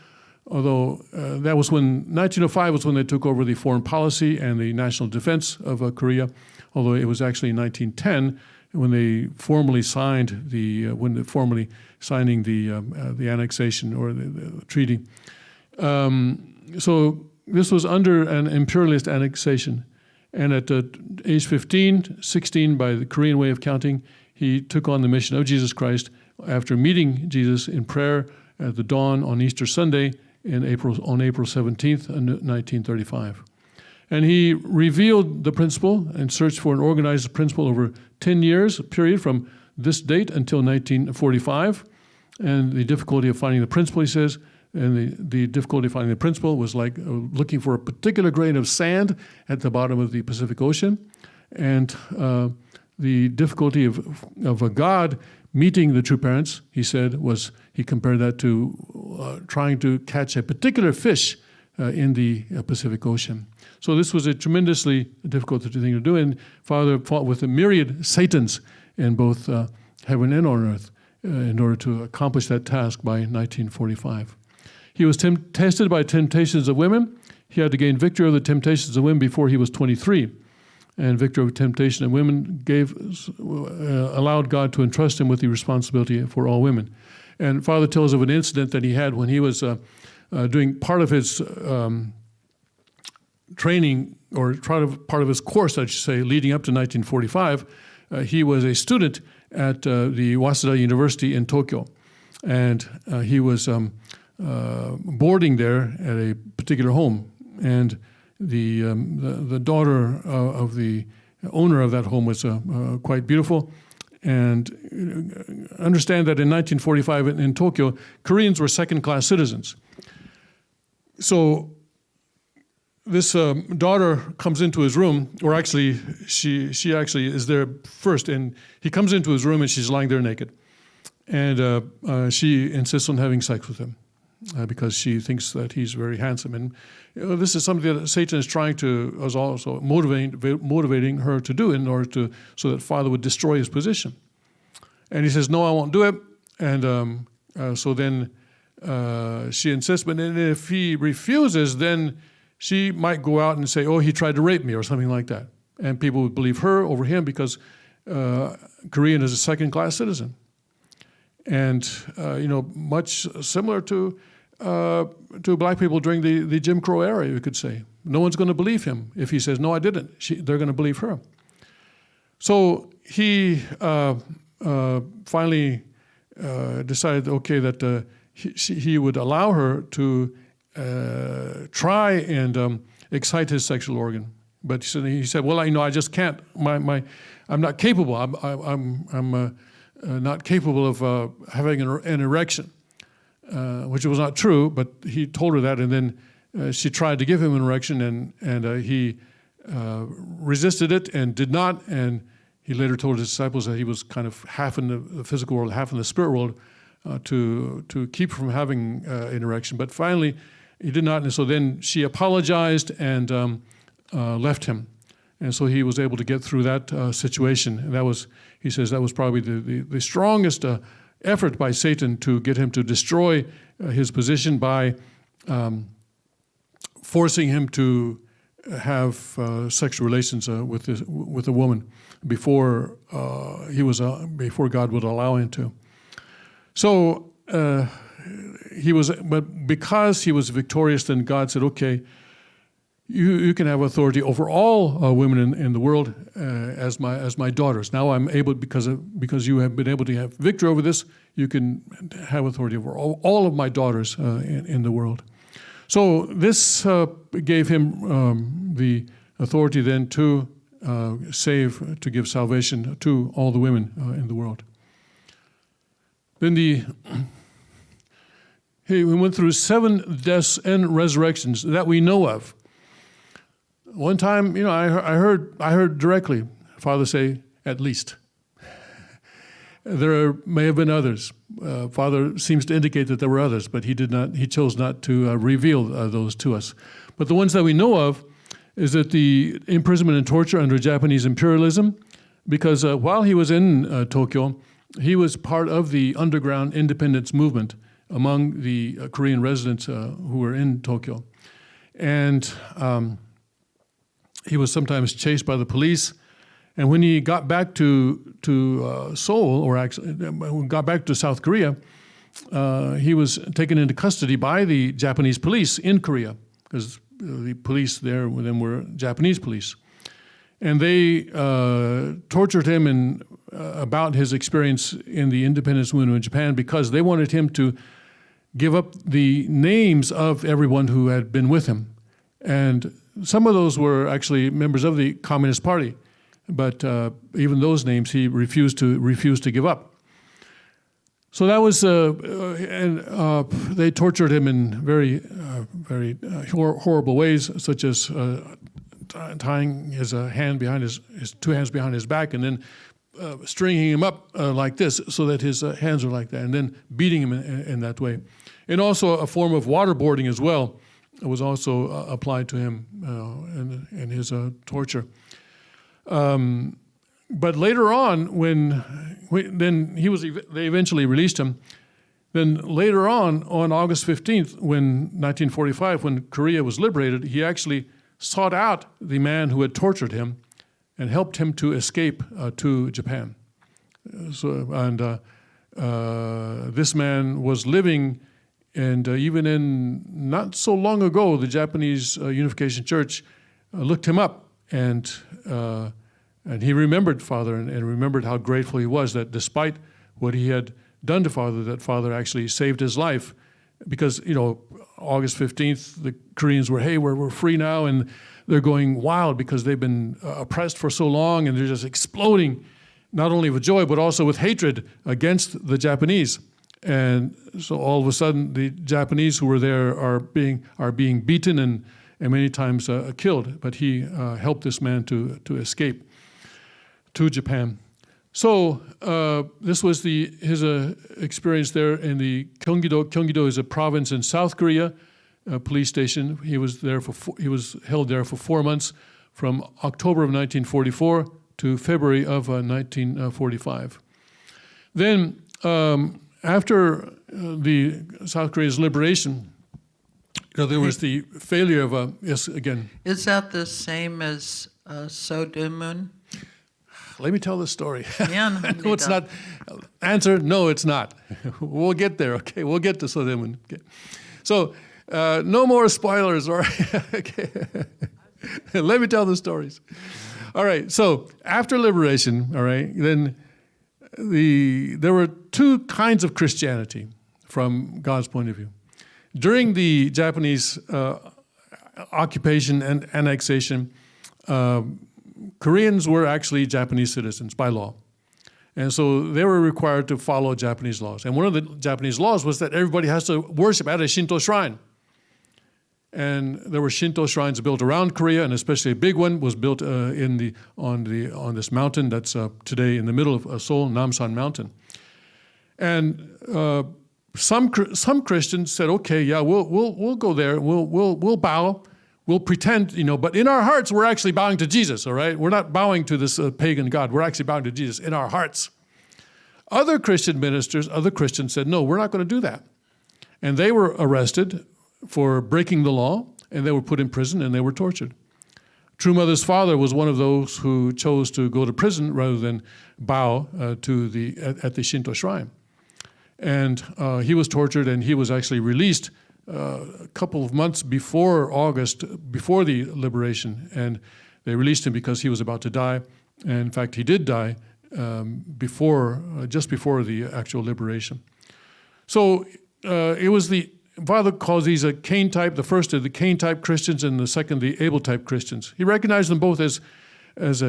although 1905 was when they took over the foreign policy and the national defense of Korea, although it was actually in 1910 when they formally signed the annexation or the treaty. So this was under an imperialist annexation, and at age 16 by the Korean way of counting, he took on the mission of Jesus Christ after meeting Jesus in prayer at the dawn on Easter Sunday on April 17th, 1935. And he revealed the principle and searched for an organized principle over 10 years, a period from this date until 1945. And the difficulty of finding the principle, he says, and the difficulty of finding the principle was like looking for a particular grain of sand at the bottom of the Pacific Ocean. And the difficulty of a God meeting the true parents, he said, he compared that to trying to catch a particular fish in the Pacific Ocean. So this was a tremendously difficult thing to do, and Father fought with a myriad Satans in both heaven and on earth in order to accomplish that task by 1945. He was tested by temptations of women. He had to gain victory over the temptations of women before he was 23. And victory over temptation of women allowed God to entrust him with the responsibility for all women. And Father tells of an incident that he had when he was doing part of his training, or part of his course, I should say, leading up to 1945, he was a student at the Waseda University in Tokyo. And he was boarding there at a particular home. And the daughter of the owner of that home was quite beautiful. And understand that in 1945 in Tokyo, Koreans were second-class citizens. So this daughter comes into his room, or actually, she actually is there first, and he comes into his room and she's lying there naked. And she insists on having sex with him because she thinks that he's very handsome. And this is something that Satan is trying to, is also motivating her to do in order so that father would destroy his position. And he says, no, I won't do it. And so then she insists, but then if he refuses, then she might go out and say, oh, he tried to rape me or something like that. And people would believe her over him because Korean is a second-class citizen. And, much similar to black people during the Jim Crow era, you could say. No one's going to believe him. If he says, no, I didn't, they're going to believe her. So he finally decided, okay, that he would allow her to try and excite his sexual organ. But he said, well, I just can't. I'm not capable. I'm not capable of having an erection, which was not true, but he told her that, and then she tried to give him an erection, and he resisted it and did not, and he later told his disciples that he was kind of half in the physical world, half in the spirit world, to keep from having an erection. But finally, he did not, and so then she apologized and left him. And so he was able to get through that situation. And that was, he says, that was probably the strongest effort by Satan to get him to destroy his position by forcing him to have sexual relations with a woman before before God would allow him to. So but because he was victorious, then God said, okay, you can have authority over all women in the world as my daughters. Now I'm able, because you have been able to have victory over this, you can have authority over all of my daughters in the world. So this gave him the authority then to to give salvation to all the women in the world. Then he went through 7 deaths and resurrections that we know of. One time, I heard directly Father say, at least. There may have been others. Father seems to indicate that there were others, but he chose not to reveal those to us. But the ones that we know of is that the imprisonment and torture under Japanese imperialism, because while he was in Tokyo, he was part of the underground independence movement among the Korean residents who were in Tokyo. And he was sometimes chased by the police. And when he got back to Seoul, or actually got back to South Korea, he was taken into custody by the Japanese police in Korea, because the police there then were Japanese police. And they tortured him about his experience in the independence movement in Japan, because they wanted him to give up the names of everyone who had been with him. And some of those were actually members of the Communist Party, but even those names he refused to give up. So that was, they tortured him in very horrible ways, such as tying his hand behind his 2 hands behind his back, and then stringing him up like this, so that his hands were like that, and then beating him in that way. And also a form of waterboarding as well was also applied to him in his torture. But later on, when they eventually released him. Then later on August 15th, 1945, when Korea was liberated, he actually sought out the man who had tortured him and helped him to escape to Japan. This man was living, and even in not so long ago, the Japanese Unification Church looked him up, and he remembered Father and remembered how grateful he was that despite what he had done to Father, that Father actually saved his life. Because, August 15th, the Koreans were, hey, we're free now, and they're going wild because they've been oppressed for so long, and they're just exploding, not only with joy, but also with hatred against the Japanese. And so all of a sudden, the Japanese who were there are being beaten and many times killed. But he helped this man to escape to Japan. So this was his experience there in the Gyeonggi-do. Gyeonggi-do is a province in South Korea, a police station. He was held there for 4 months, from October of 1944 to February of 1945. Then, after the South Korea's liberation, there was the failure of yes, again. Is that the same as Sodemun? Let me tell the story. Yeah, No, it's not. Answer, no, it's not. We'll get there, okay? We'll get to Sodemun. Okay. So, no more spoilers, all right? Okay. Let me tell the stories. All right, so after liberation, all right, then there were two kinds of Christianity from God's point of view. During the Japanese occupation and annexation, Koreans were actually Japanese citizens by law. And so they were required to follow Japanese laws. And one of the Japanese laws was that everybody has to worship at a Shinto shrine. And there were Shinto shrines built around Korea, and especially a big one was built on this mountain that's today in the middle of Seoul, Namsan Mountain. And some Christians said, okay, yeah, we'll go there, we'll bow. We'll pretend, but in our hearts, we're actually bowing to Jesus, all right? We're not bowing to this pagan god. We're actually bowing to Jesus in our hearts. Other Christian ministers, other Christians said, no, we're not going to do that. And they were arrested for breaking the law, and they were put in prison, and they were tortured. True Mother's father was one of those who chose to go to prison rather than bow at the Shinto shrine. And he was tortured, and he was actually released a couple of months before the liberation, and they released him because he was about to die. And in fact, he did die just before the actual liberation. So it was Father calls these a Cain type. The first are the Cain type Christians, and the second the Abel type Christians. He recognized them both as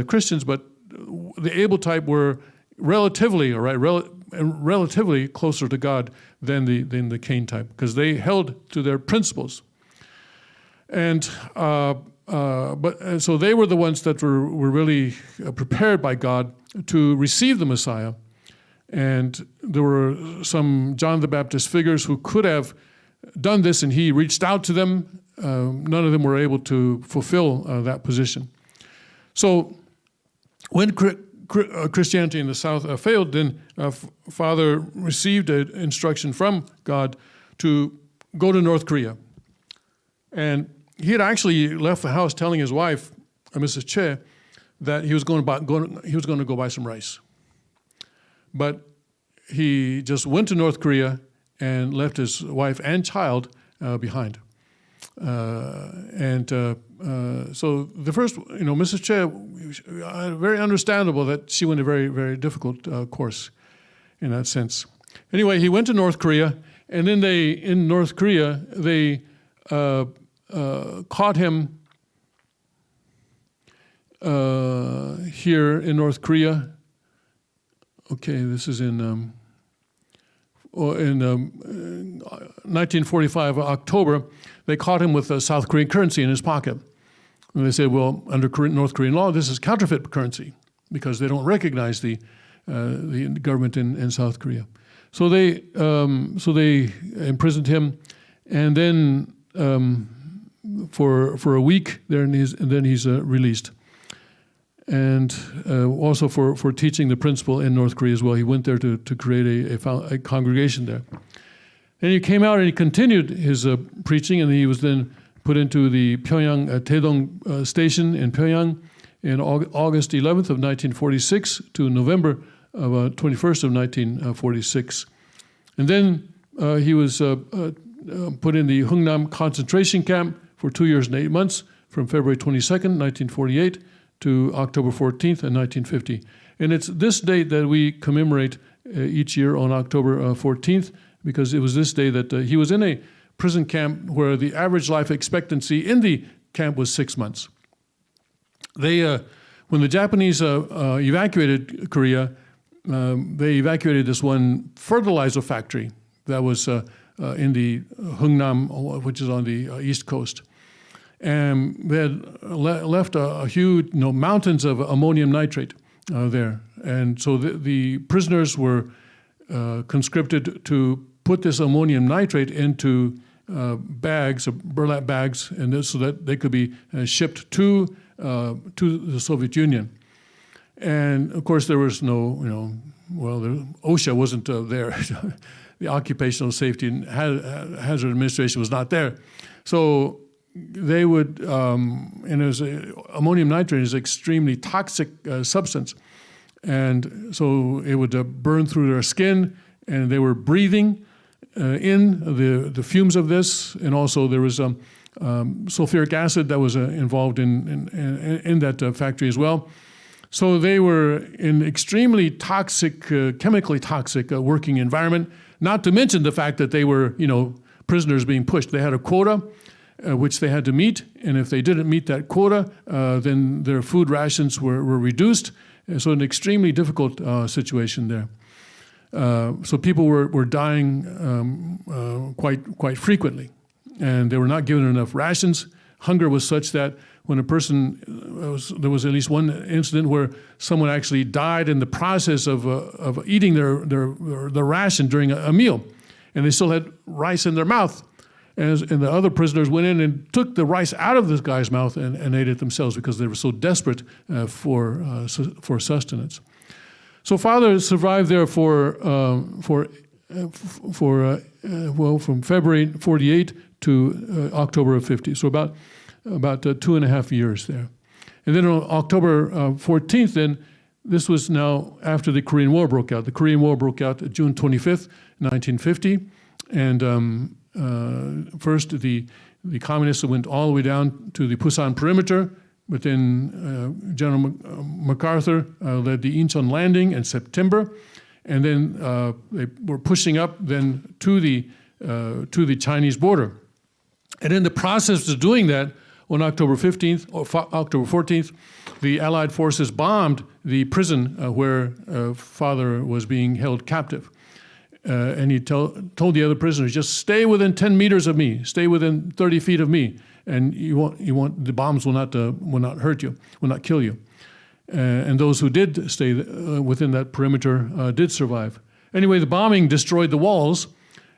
Christians, but the Abel type were relatively closer to God than the Cain type, because they held to their principles. And so they were the ones that were really prepared by God to receive the Messiah. And there were some John the Baptist figures who could have done this, and he reached out to them. None of them were able to fulfill that position. So when Christianity in the South failed, then Father received an instruction from God to go to North Korea. And he had actually left the house telling his wife, Mrs. Che, that he was going to go buy some rice. But he just went to North Korea and left his wife and child behind. So the first, Mrs. Che, very understandable that she went a very, very difficult course in that sense. Anyway, he went to North Korea, and then in North Korea, they caught him here in North Korea. Okay, this is in 1945, October. They caught him with South Korean currency in his pocket. And they said, well, under North Korean law, this is counterfeit currency, because they don't recognize the government in South Korea. So they imprisoned him, and then for a week, then he's released. And also for teaching the principle in North Korea as well. He went there to create a congregation there. And he came out and he continued his preaching, and he was then put into the Pyongyang Taedong station in Pyongyang in August 11th of 1946 to November of 21st of 1946. And then he was put in the Hungnam concentration camp for 2 years and 8 months from February 22nd, 1948 to October 14th, 1950. And it's this date that we commemorate each year on October 14th, because it was this day that he was in a prison camp where the average life expectancy in the camp was 6 months. When the Japanese evacuated Korea, they evacuated this one fertilizer factory that was in the Hungnam, which is on the east coast. And they had left a huge, mountains of ammonium nitrate there. And so the prisoners were conscripted to put this ammonium nitrate into bags, burlap bags, and so that they could be shipped to the Soviet Union. And of course, there was no, the OSHA wasn't there. The Occupational Safety and Hazard Administration was not there. So they would, ammonium nitrate is an extremely toxic substance. And so it would burn through their skin, and they were breathing in the fumes of this. And also there was sulfuric acid that was involved in that factory as well. So they were in extremely toxic, chemically toxic working environment, not to mention the fact that they were, prisoners being pushed. They had a quota which they had to meet, and if they didn't meet that quota, then their food rations were reduced. So an extremely difficult situation there. So people were dying quite frequently, and they were not given enough rations. Hunger was such that when a person, there was at least one incident where someone actually died in the process of eating their ration during a meal, and they still had rice in their mouth. And the other prisoners went in and took the rice out of this guy's mouth and ate it themselves because they were so desperate for sustenance. So Father survived there from February 48 to October of 50. So about 2.5 years there. And then on October 14th, then this was now after the Korean War broke out. The Korean War broke out June 25th, 1950, and first, the communists went all the way down to the Pusan perimeter, but then General MacArthur led the Incheon landing in September, and then they were pushing up then to the Chinese border. And in the process of doing that, on October 15th or October 14th, the Allied forces bombed the prison where Father was being held captive. And he told the other prisoners, just stay within 10 meters of me, stay within 30 feet of me, and the bombs will not hurt you, will not kill you. And those who did stay within that perimeter did survive. Anyway, the bombing destroyed the walls,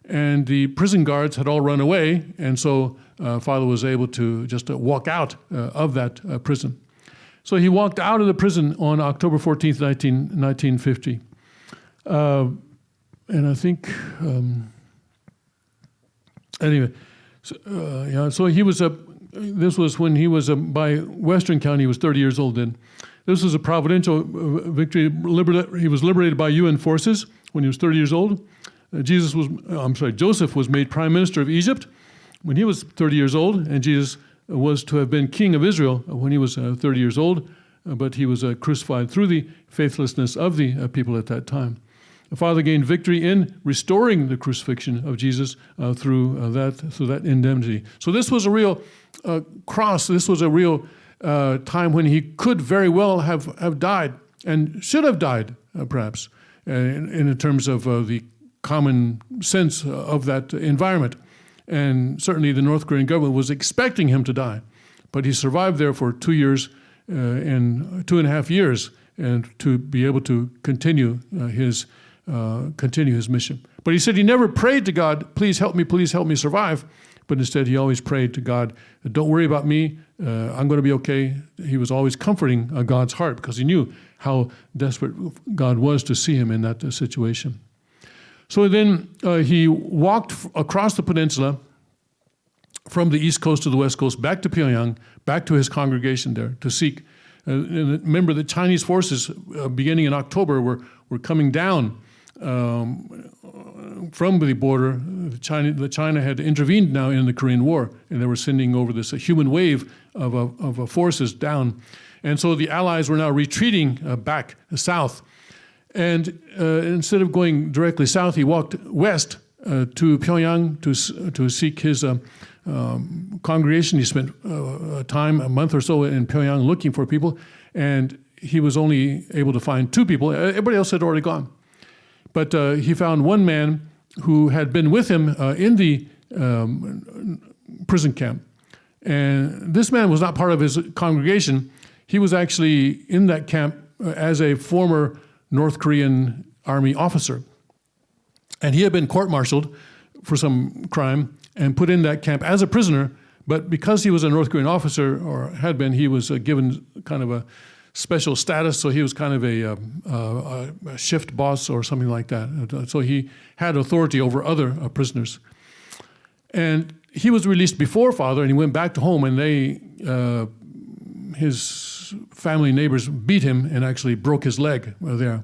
and the prison guards had all run away, and so Father was able to just walk out of that prison. So he walked out of the prison on October 14th, 1950. And I think, anyway, so he was this was when he was by Western County, he was 30 years old then. This was a providential victory. He was liberated by UN forces when he was 30 years old. Joseph was made prime minister of Egypt when he was 30 years old, and Jesus was to have been king of Israel when he was 30 years old, but he was crucified through the faithlessness of the people at that time. The Father gained victory in restoring the crucifixion of Jesus through that indemnity. So this was a real cross. This was a real time when he could very well have died and should have died, perhaps, in terms of the common sense of that environment. And certainly the North Korean government was expecting him to die. But he survived there for 2 years and 2.5 years, and to be able to continue his mission. But he said he never prayed to God, please help me survive. But instead he always prayed to God, don't worry about me, I'm going to be okay. He was always comforting God's heart because he knew how desperate God was to see him in that situation. So then he walked across the peninsula from the east coast to the west coast, back to Pyongyang, back to his congregation there to seek. And remember, the Chinese forces beginning in October were coming down from the border, China had intervened now in the Korean War, and they were sending over this human wave of forces down. And so the Allies were now retreating back south. And instead of going directly south, he walked west to Pyongyang to seek his congregation. He spent time, a month or so in Pyongyang looking for people, and he was only able to find 2 people. Everybody else had already gone. But he found one man who had been with him in the prison camp. And this man was not part of his congregation. He was actually in that camp as a former North Korean army officer. And he had been court-martialed for some crime and put in that camp as a prisoner. But because he was a North Korean officer, or had been, he was given kind of a special status, so he was kind of a shift boss or something like that. So he had authority over other prisoners. And he was released before Father, and he went back to home, and his family neighbors beat him and actually broke his leg there.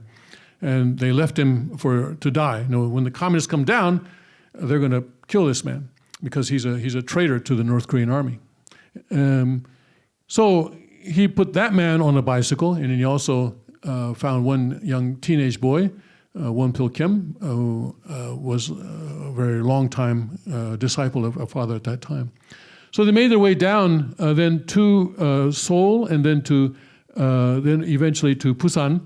And they left him to die. You know, when the communists come down, they're going to kill this man because he's a traitor to the North Korean army. So he put that man on a bicycle, and he also found one young teenage boy, Won Pil Kim, who was a very long time disciple of Father at that time. So they made their way down then to Seoul, and then eventually to Busan,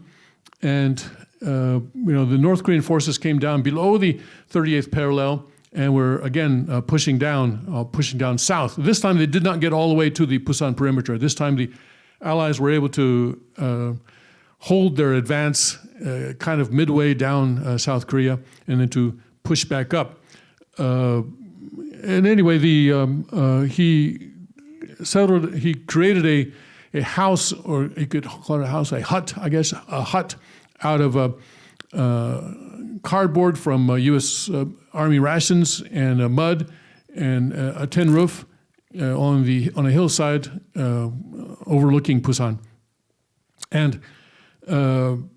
and the North Korean forces came down below the 38th parallel and were again pushing down south. This time they did not get all the way to the Busan perimeter. This time the Allies were able to hold their advance kind of midway down South Korea, and then to push back up. And anyway, he created a house, or you could call it a house, a hut, I guess, a hut out of cardboard from U.S. Army rations and mud and a tin roof on a hillside overlooking Busan. And you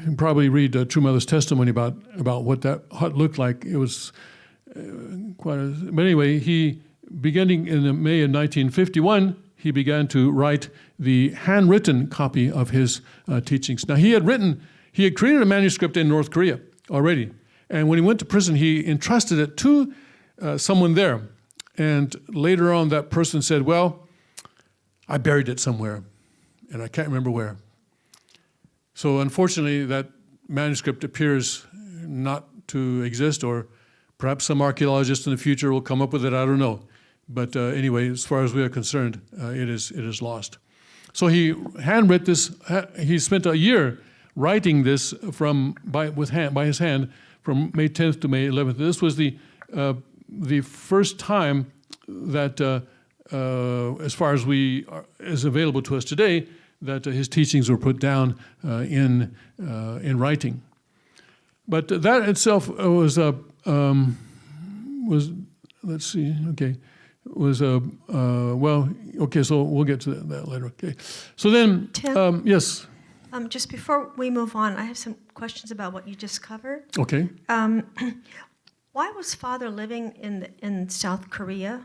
can probably read True Mother's testimony about what that hut looked like. It was but anyway, he, beginning in May of 1951, he began to write the handwritten copy of his teachings. Now, he had created a manuscript in North Korea already. And when he went to prison, he entrusted it to someone there. And later on, that person said, well, I buried it somewhere, and I can't remember where. So unfortunately, that manuscript appears not to exist, or perhaps some archaeologist in the future will come up with it, I don't know. But anyway, as far as we are concerned, it is lost. So he handwrote this. He spent a year writing this by his hand from May 10th to May 11th. This was the first time that, as far as is available to us today, that his teachings were put down in writing. But that itself was let's see, okay. Okay, so we'll get to that later, okay. So then, Tim? Yes. Just before we move on, I have some questions about what you just covered. Okay. Why was Father living in South Korea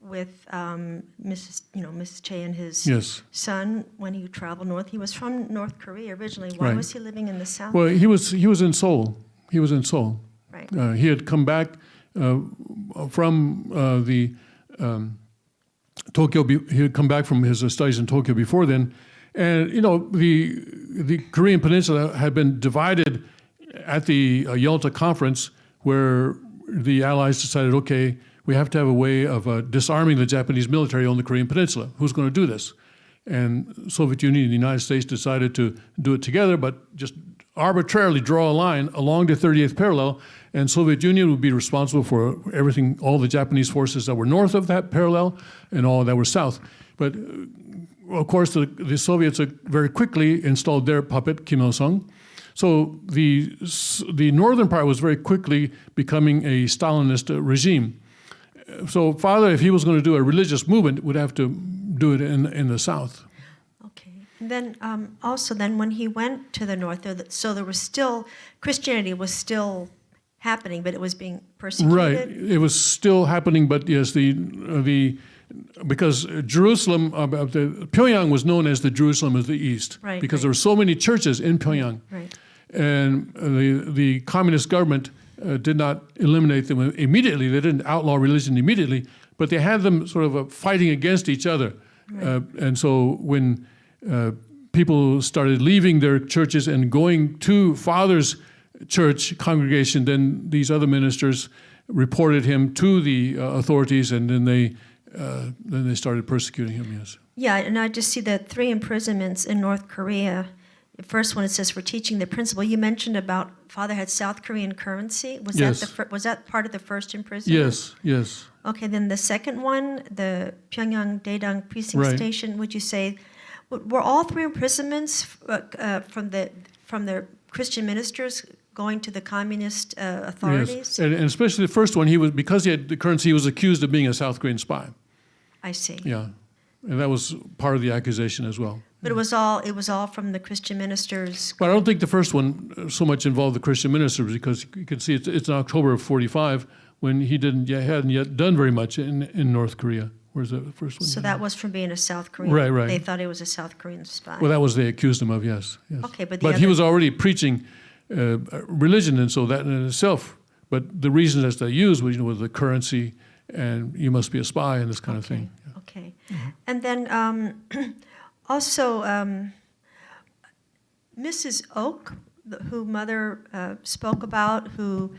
with Mrs. Che and his son when he traveled north? He was from North Korea originally. Why was he living in the South? Well, he was in Seoul. He was in Seoul. Right. He had come back from the Tokyo. He had come back from his studies in Tokyo before then, and the Korean Peninsula had been divided at the Yalta Conference, where the Allies decided, okay, we have to have a way of disarming the Japanese military on the Korean Peninsula. Who's going to do this? And Soviet Union and the United States decided to do it together, but just arbitrarily draw a line along the 38th parallel, and Soviet Union would be responsible for everything, all the Japanese forces that were north of that parallel and all that were south. But of course, the Soviets very quickly installed their puppet, Kim Il-sung. So the northern part was very quickly becoming a Stalinist regime. So Father, if he was going to do a religious movement, would have to do it in the south. Okay. And then also when he went to the north, so there was still, Christianity was still happening, but it was being persecuted? Right. It was still happening, but yes, because Jerusalem, Pyongyang was known as the Jerusalem of the East, Right, because right. there were so many churches in Pyongyang. Right. And the communist government did not eliminate them immediately. They didn't outlaw religion immediately, but they had them sort of fighting against each other. Right. And so when people started leaving their churches and going to Father's church congregation, then these other ministers reported him to the authorities, and then they started persecuting him. Yes. Yeah, and I just see that 3 imprisonments in North Korea. The first one, it says for teaching the principle. You mentioned about Father had South Korean currency. Was Yes. was that part of the first imprisonment? Yes. Yes. Okay, then the second one, the Pyongyang Daedang Precinct Right. Station. Would you say were all 3 imprisonments from the Christian ministers going to the communist authorities? Yes. And especially the first one, because he had the currency, he was accused of being a South Korean spy. I see. Yeah, and that was part of the accusation as well. But it was all from the Christian ministers. But I don't think the first one so much involved the Christian ministers, because you can see it's in October of '45 when he hadn't yet done very much in North Korea. Where's the first one? So that was from being a South Korean. Right, right. They thought he was a South Korean spy. Well, that was they accused him of, yes. Okay, but he was already preaching religion, and so that in itself. But the reason that they used was, was the currency, and you must be a spy, and this kind of thing. Yeah. Okay, and then also Mrs. Oak, who Mother spoke about, who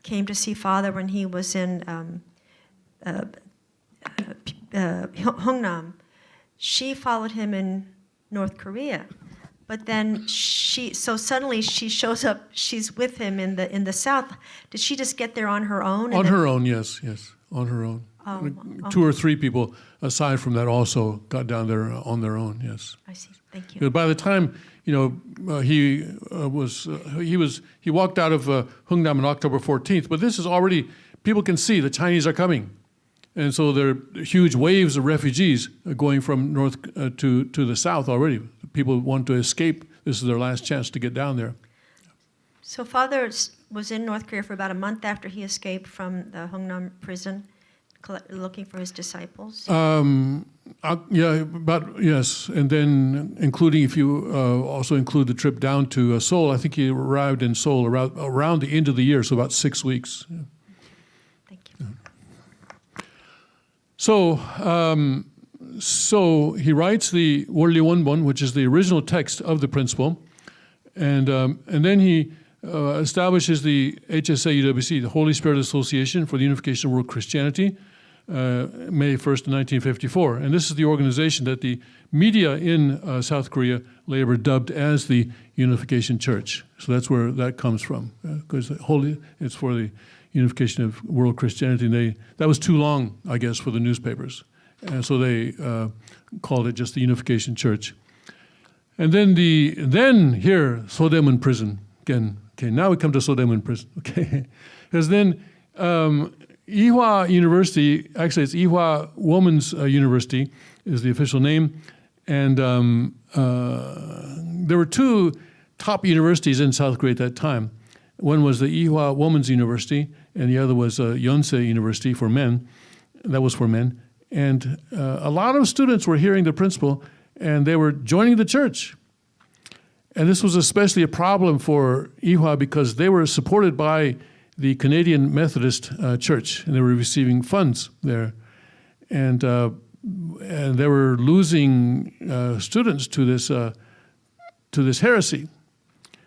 came to see Father when he was in Hungnam. She followed him in North Korea, but then suddenly she shows up. She's with him in the South. Did she just get there on her own? On her own, yes, on her own. Oh, 2 or 3 people aside from that also got down there on their own. Yes. I see. Thank you. But by the time he walked out of Hungnam on October 14th, but this is already, people can see the Chinese are coming, and so there are huge waves of refugees going from north to the south already. People want to escape. This is their last chance to get down there. So Father was in North Korea for about a month after he escaped from the Hungnam prison, looking for his disciples. Yes, and then including, if you also include the trip down to Seoul, I think he arrived in Seoul around the end of the year, so about 6 weeks. Yeah. Thank you. So he writes the Wolli Wonbon, which is the original text of the principle, and then he establishes the HSA UWC, the Holy Spirit Association for the Unification of World Christianity, May 1st, 1954. And this is the organization that the media in South Korea later dubbed as the Unification Church. So that's where that comes from, because it's for the unification of world Christianity. And that was too long, I guess, for the newspapers. And so they called it just the Unification Church. And then here, Sodaemun prison again. Okay, now we come to Sodaemun prison. Okay, because then Ihwa University, actually it's Ihwa Women's University is the official name, and there were 2 top universities in South Korea at that time. One was the Ihwa Women's University, and the other was Yonsei University for men. That was for men. And a lot of students were hearing the principle, and they were joining the church. And this was especially a problem for Ihwa because they were supported by the Canadian Methodist Church, and they were receiving funds there. And they were losing students to this heresy.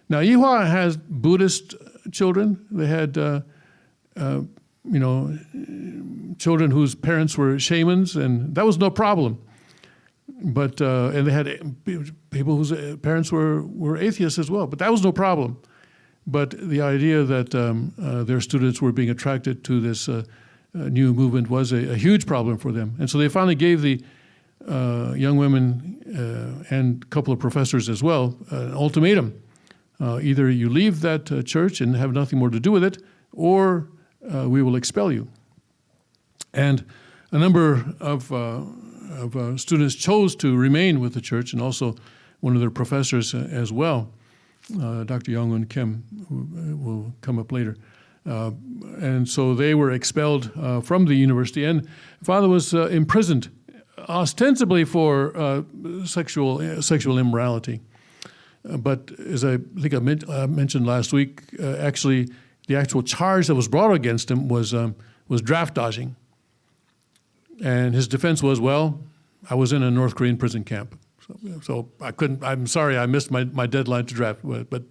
Now, Ihwa has Buddhist children. They had children whose parents were shamans, and that was no problem. But and they had people whose parents were atheists as well, but that was no problem. But the idea that their students were being attracted to this new movement was a huge problem for them. And so they finally gave the young women and a couple of professors as well an ultimatum. Either you leave that church and have nothing more to do with it, or we will expel you. And a number of students chose to remain with the church, and also one of their professors as well. Dr. Young-Eun Kim, who will come up later. And so they were expelled from the university, and father was imprisoned ostensibly for sexual immorality. But as I think I mentioned last week, actually the actual charge that was brought against him was draft dodging. And his defense was, well, I was in a North Korean prison camp. So I couldn't, I'm sorry, I missed my deadline to draft, but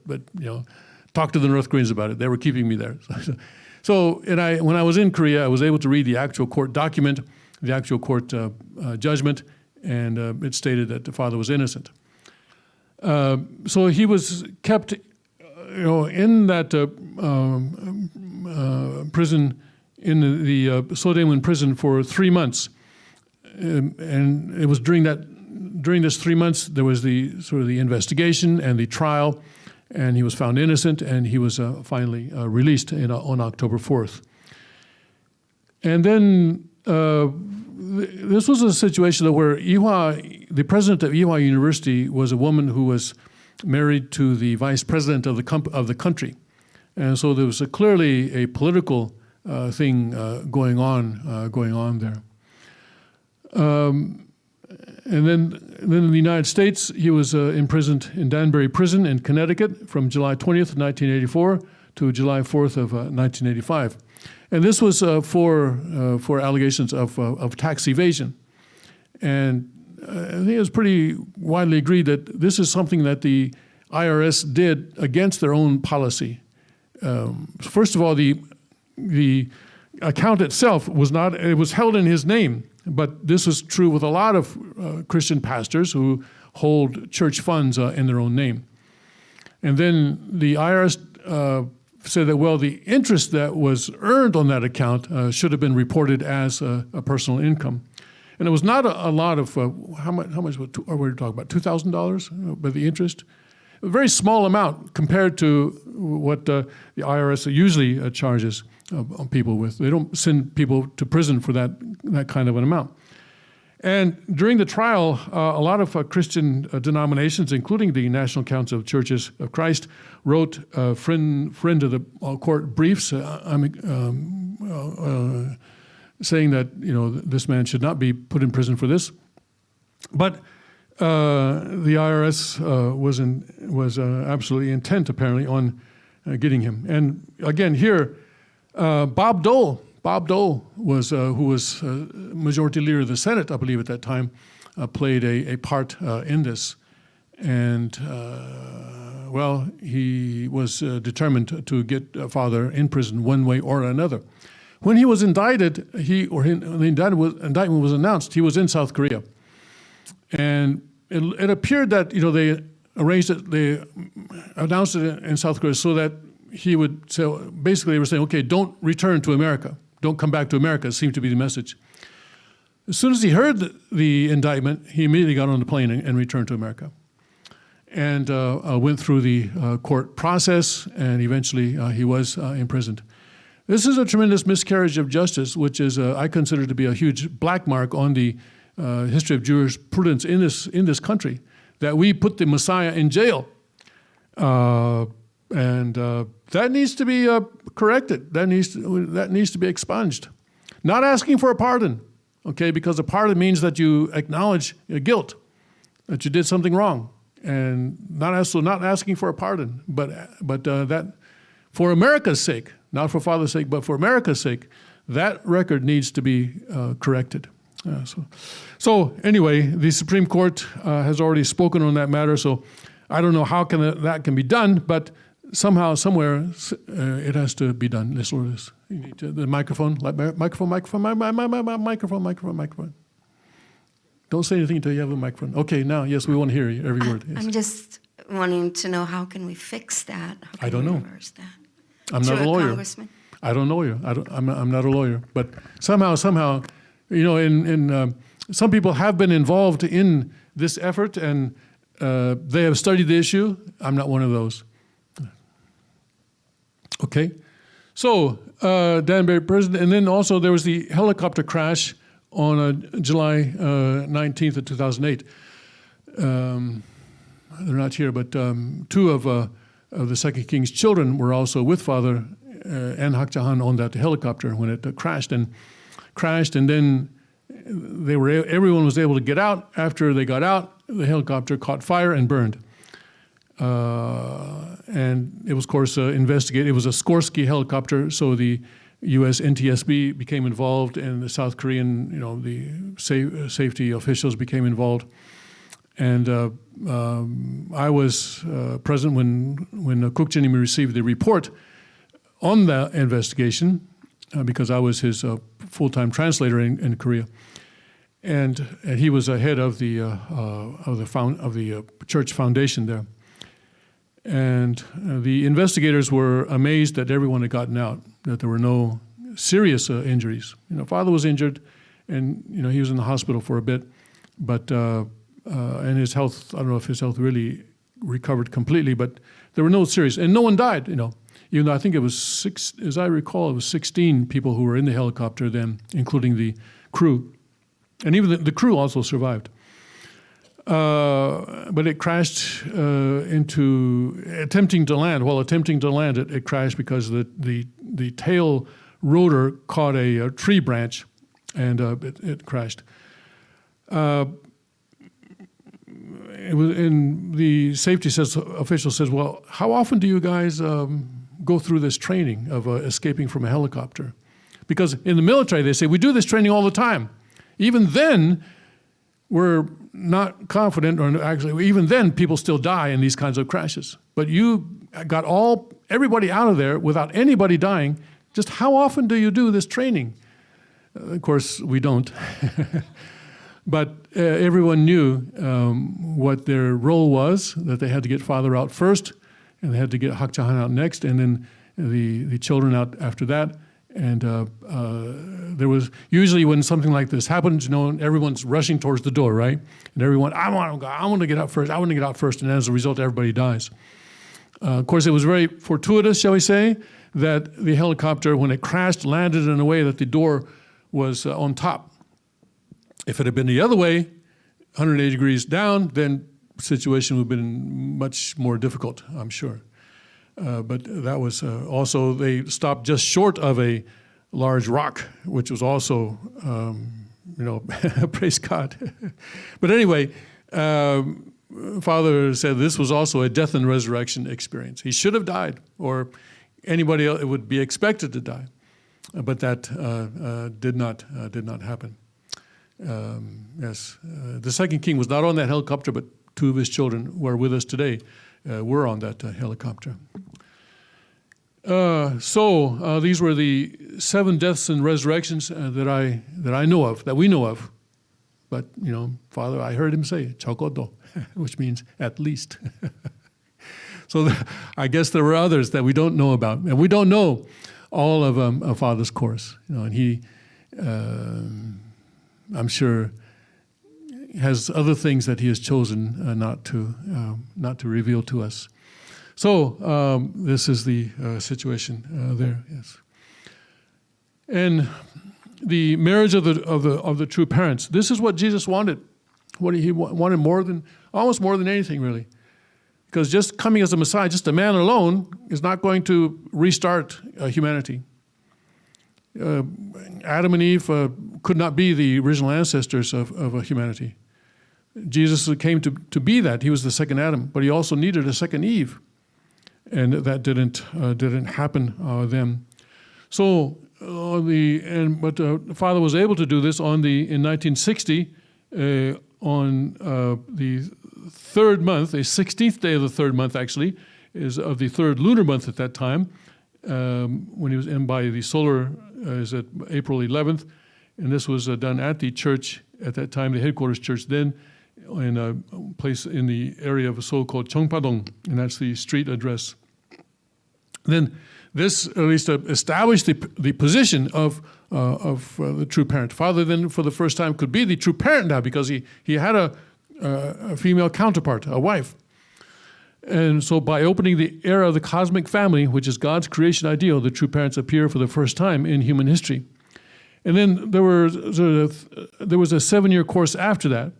talk to the North Koreans about it. They were keeping me there. So when I was in Korea, I was able to read the actual court document, the actual court judgment, and it stated that the father was innocent. So he was kept, in that prison, in the Sodaemun prison for 3 months, and it was during this 3 months there was the investigation and the trial, and he was found innocent, and he was finally released on October 4th. And then this was a situation where the president of Ewha University was a woman who was married to the vice president of the country, and so there was clearly a political thing going on there. And then in the United States, he was imprisoned in Danbury Prison in Connecticut from July 20th, 1984 to July 4th of 1985. And this was for allegations of tax evasion. And I think it was pretty widely agreed that this is something that the IRS did against their own policy. First of all, the account itself it was held in his name, but this was true with a lot of Christian pastors who hold church funds in their own name. And then the IRS said that, well, the interest that was earned on that account should have been reported as a personal income. And it was not a lot of, how much are we talking about, $2,000 by the interest? A very small amount compared to what the IRS usually charges people with. They don't send people to prison for that kind of an amount. And during the trial, a lot of Christian denominations, including the National Council of Churches of Christ, wrote friend of the court briefs saying that this man should not be put in prison for this. But the IRS was absolutely intent, apparently, on getting him. And again, here, Bob Dole was who was majority leader of the Senate, I believe, at that time, played a part in this. And well, he was determined to get father in prison one way or another. When he was indicted, when the indictment was announced, he was in South Korea. And it appeared that they arranged it, they announced it in South Korea so that he would say, basically they were saying, okay, don't return to America. Don't come back to America, seemed to be the message. As soon as he heard the indictment, he immediately got on the plane and returned to America. And went through the court process, and eventually he was imprisoned. This is a tremendous miscarriage of justice, which is, I consider to be a huge black mark on the history of jurisprudence in this country, that we put the Messiah in jail. And that needs to be corrected. That needs to be expunged. Not asking for a pardon, okay? Because a pardon means that you acknowledge your guilt, that you did something wrong, and not asking for a pardon, but that for America's sake, not for Father's sake, but for America's sake, that record needs to be corrected. So anyway, the Supreme Court has already spoken on that matter. So I don't know how that can be done, but somehow, somewhere, it has to be done. You need the microphone. Don't say anything until you have a microphone. Okay, now, yes, we want to hear you, every word. Yes. I'm just wanting to know, how can we fix that? How can I don't know. Reverse that? I'm not a lawyer. Congressman? I don't know you. I'm not a lawyer. But somehow, some people have been involved in this effort, and they have studied the issue. I'm not one of those. Okay, so Danbury Prison, and then also there was the helicopter crash on July 19th of 2008. They're not here, but two of of the Second King's children were also with Father and Hak Ja Han on that helicopter when it crashed, and then everyone was able to get out. After they got out, the helicopter caught fire and burned. And it was, of course, investigated. It was a Skorsky helicopter, so the U.S. NTSB became involved, and the South Korean, the safety officials became involved. And I was present when Kuk Jinimi received the report on the investigation, because I was his full-time translator in Korea, and he was head of the church foundation there. And the investigators were amazed that everyone had gotten out, that there were no serious injuries. Father was injured, and he was in the hospital for a bit, but and his health, I don't know if his health really recovered completely, but there were no serious, and no one died. Even though I think it was as I recall, it was 16 people who were in the helicopter then, including the crew, and even the crew also survived. But it crashed attempting to land. While attempting to land, it crashed because the tail rotor caught a tree branch, and it crashed. And the safety official says, "Well, how often do you guys go through this training of escaping from a helicopter?" Because in the military, they say, we do this training all the time. Even then, we're not confident, or actually, even then, people still die in these kinds of crashes. But you got everybody out of there without anybody dying. Just how often do you do this training? Of course, we don't. But everyone knew what their role was, that they had to get Father out first, and they had to get Hak Ja Han out next, and then the children out after that. And there was, usually when something like this happens, everyone's rushing towards the door, right? And everyone, I want to get out first, and as a result, everybody dies. Of course, it was very fortuitous, shall we say, that the helicopter, when it crashed, landed in a way that the door was on top. If it had been the other way, 180 degrees down, then the situation would have been much more difficult, I'm sure. But that was also, they stopped just short of a large rock, which was also, praise God. But anyway, Father said this was also a death and resurrection experience. He should have died, or anybody else would be expected to die. But that did not happen. Yes, the second king was not on that helicopter, but two of his children who are with us today were on that helicopter. So these were the 7 deaths and resurrections that I know of, that we know of. But Father, I heard him say "chokodo," which means at least. So I guess there were others that we don't know about, and we don't know all of Father's course. And he, I'm sure, has other things that he has chosen not to reveal to us. So this is the situation there. Yes, and the marriage of the true parents. This is what Jesus wanted. What he wanted almost more than anything, really, because just coming as a Messiah, just a man alone, is not going to restart humanity. Adam and Eve could not be the original ancestors of humanity. Jesus came to be that. He was the second Adam, but he also needed a second Eve, and that didn't happen then. So but Father was able to do this in 1960 on the third month, the 16th day of the third month actually, is of the third lunar month at that time, when he was in by the solar is at April 11th, and this was done at the church at that time, the headquarters church then, in a place in the area of a so-called Cheongpadong, and that's the street address. Then this at least established the position of the true parent. Father then, for the first time, could be the true parent now because he had a female counterpart, a wife. And so by opening the era of the cosmic family, which is God's creation ideal, the true parents appear for the first time in human history. And then there was a 7-year course after that,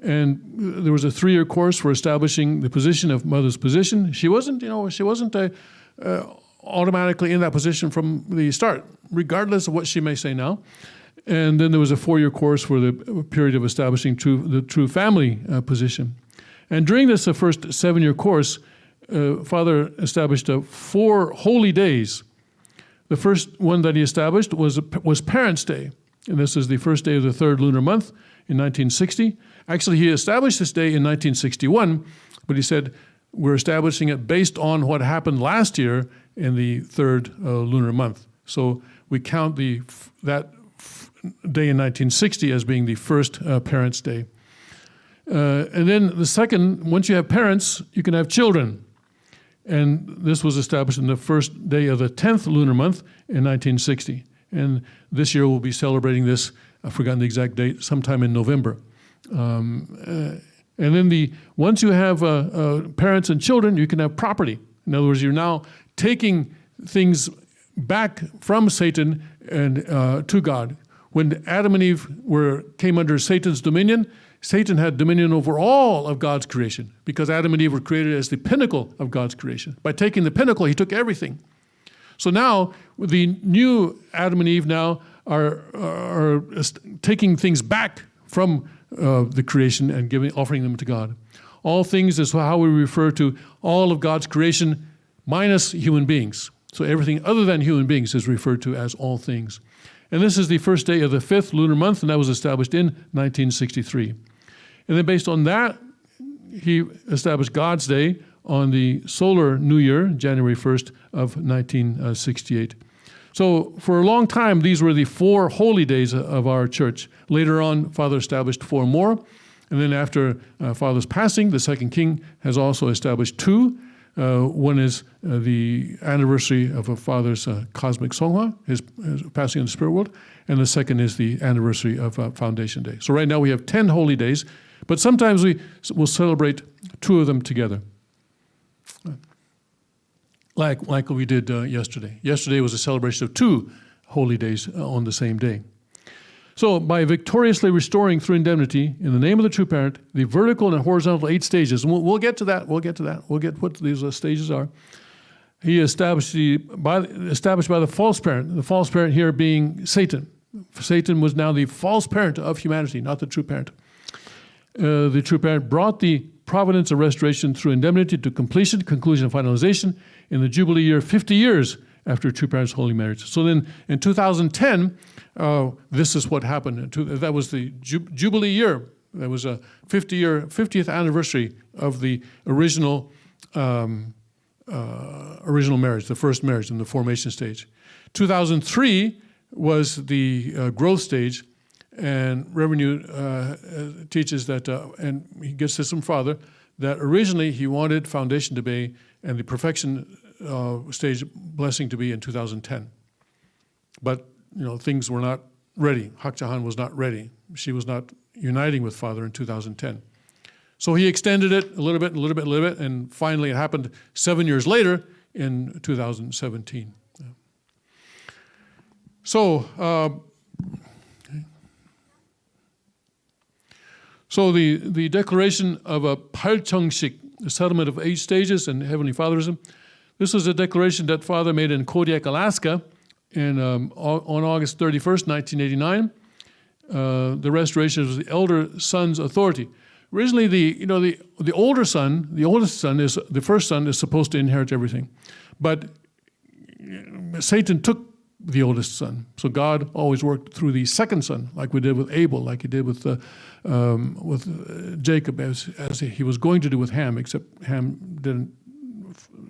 And there was a 3-year course for establishing the position of mother's position. She wasn't automatically in that position from the start, regardless of what she may say now. And then there was a 4-year course for the period of establishing the true family position. And during this first 7-year course, Father established 4 holy days. The first one that he established was Parents' Day. And this is the first day of the 3rd lunar month in 1960. Actually, he established this day in 1961, but he said, we're establishing it based on what happened last year in the 3rd lunar month. So we count that day in 1960 as being the first Parents' Day. And then the second, once you have parents, you can have children. And this was established in the first day of the 10th lunar month in 1960. And this year we'll be celebrating this, I've forgotten the exact date, sometime in November. And then once you have parents and children, you can have property. In other words, you're now taking things back from Satan and to God. When Adam and Eve came under Satan's dominion, Satan had dominion over all of God's creation because Adam and Eve were created as the pinnacle of God's creation. By taking the pinnacle, he took everything. So now, the new Adam and Eve now are taking things back from the creation and offering them to God. All things is how we refer to all of God's creation minus human beings. So everything other than human beings is referred to as all things. And this is the first day of the 5th lunar month, and that was established in 1963. And then based on that, he established God's Day on the solar new year, January 1st of 1968. So for a long time, these were the 4 holy days of our church. Later on, Father established 4 more. And then after Father's passing, the second king has also established 2. One is the anniversary of Father's cosmic Songhwa, his passing in the spirit world, and the second is the anniversary of Foundation Day. So right now we have 10 holy days, but sometimes we will celebrate 2 of them together, like we did yesterday. Yesterday was a celebration of 2 holy days on the same day. So by victoriously restoring through indemnity, in the name of the true parent, the vertical and horizontal 8 stages, and we'll get to that, we'll get what these stages are. He established by the false parent here being Satan. Satan was now the false parent of humanity, not the true parent. The true parent brought the providence of restoration through indemnity to completion, conclusion, and finalization in the Jubilee year, 50 years after true parents' holy marriage. So then in 2010, this is what happened. That was the Jubilee year. That was a 50th anniversary of the original marriage, the first marriage in the formation stage. 2003 was the growth stage, and Reverend teaches that, and he gets this from Father, that originally he wanted Foundation to be and the perfection stage blessing to be in 2010. But things were not ready. Hak Jahan was not ready. She was not uniting with Father in 2010. So he extended it a little bit, and finally it happened 7 years later in 2017. So the declaration of a Palcheongshik, the settlement of 8 stages in Heavenly Fatherism, this was a declaration that Father made in Kodiak, Alaska, on August 31st, 1989. The restoration of the elder son's authority. Originally, the older son, the oldest son, the first son is supposed to inherit everything, but Satan took the oldest son. So God always worked through the second son, like we did with Abel, like he did with Jacob, as he was going to do with Ham, except Ham didn't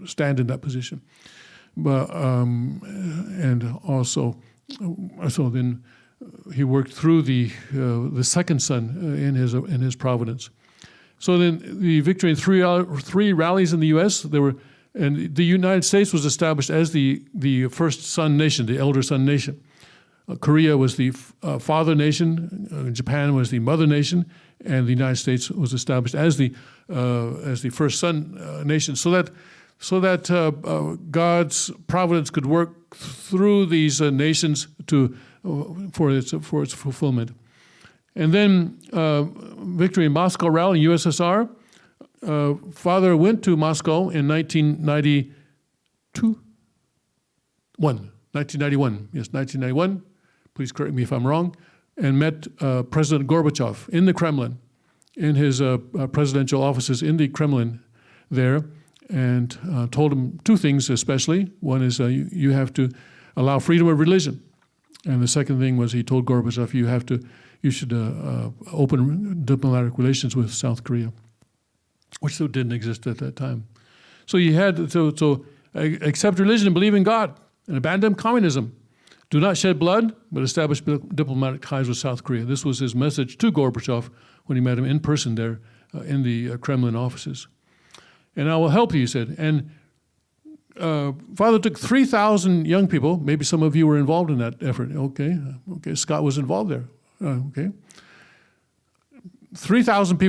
stand in that position. But and also, so then he worked through the second son in his providence. So then the victory in three rallies in the U.S. And the United States was established as the first son nation, the elder son nation. Korea was the father nation. Japan was the mother nation, and the United States was established as the first son nation. So that God's providence could work through these nations for its fulfillment. And then Victory in Moscow rally in USSR. Father went to Moscow in 1991. Yes, 1991. Please correct me if I'm wrong. And met President Gorbachev in the Kremlin, in his presidential offices in the Kremlin there, and told him two things especially. One is you have to allow freedom of religion. And the second thing was he told Gorbachev you should open diplomatic relations with South Korea, which still didn't exist at that time. So you had to accept religion and believe in God and abandon communism. Do not shed blood, but establish diplomatic ties with South Korea. This was his message to Gorbachev when he met him in person there in the Kremlin offices. And I will help you, he said. And Father took 3,000 young people. Maybe some of you were involved in that effort. Okay, Scott was involved there. Okay. 3,000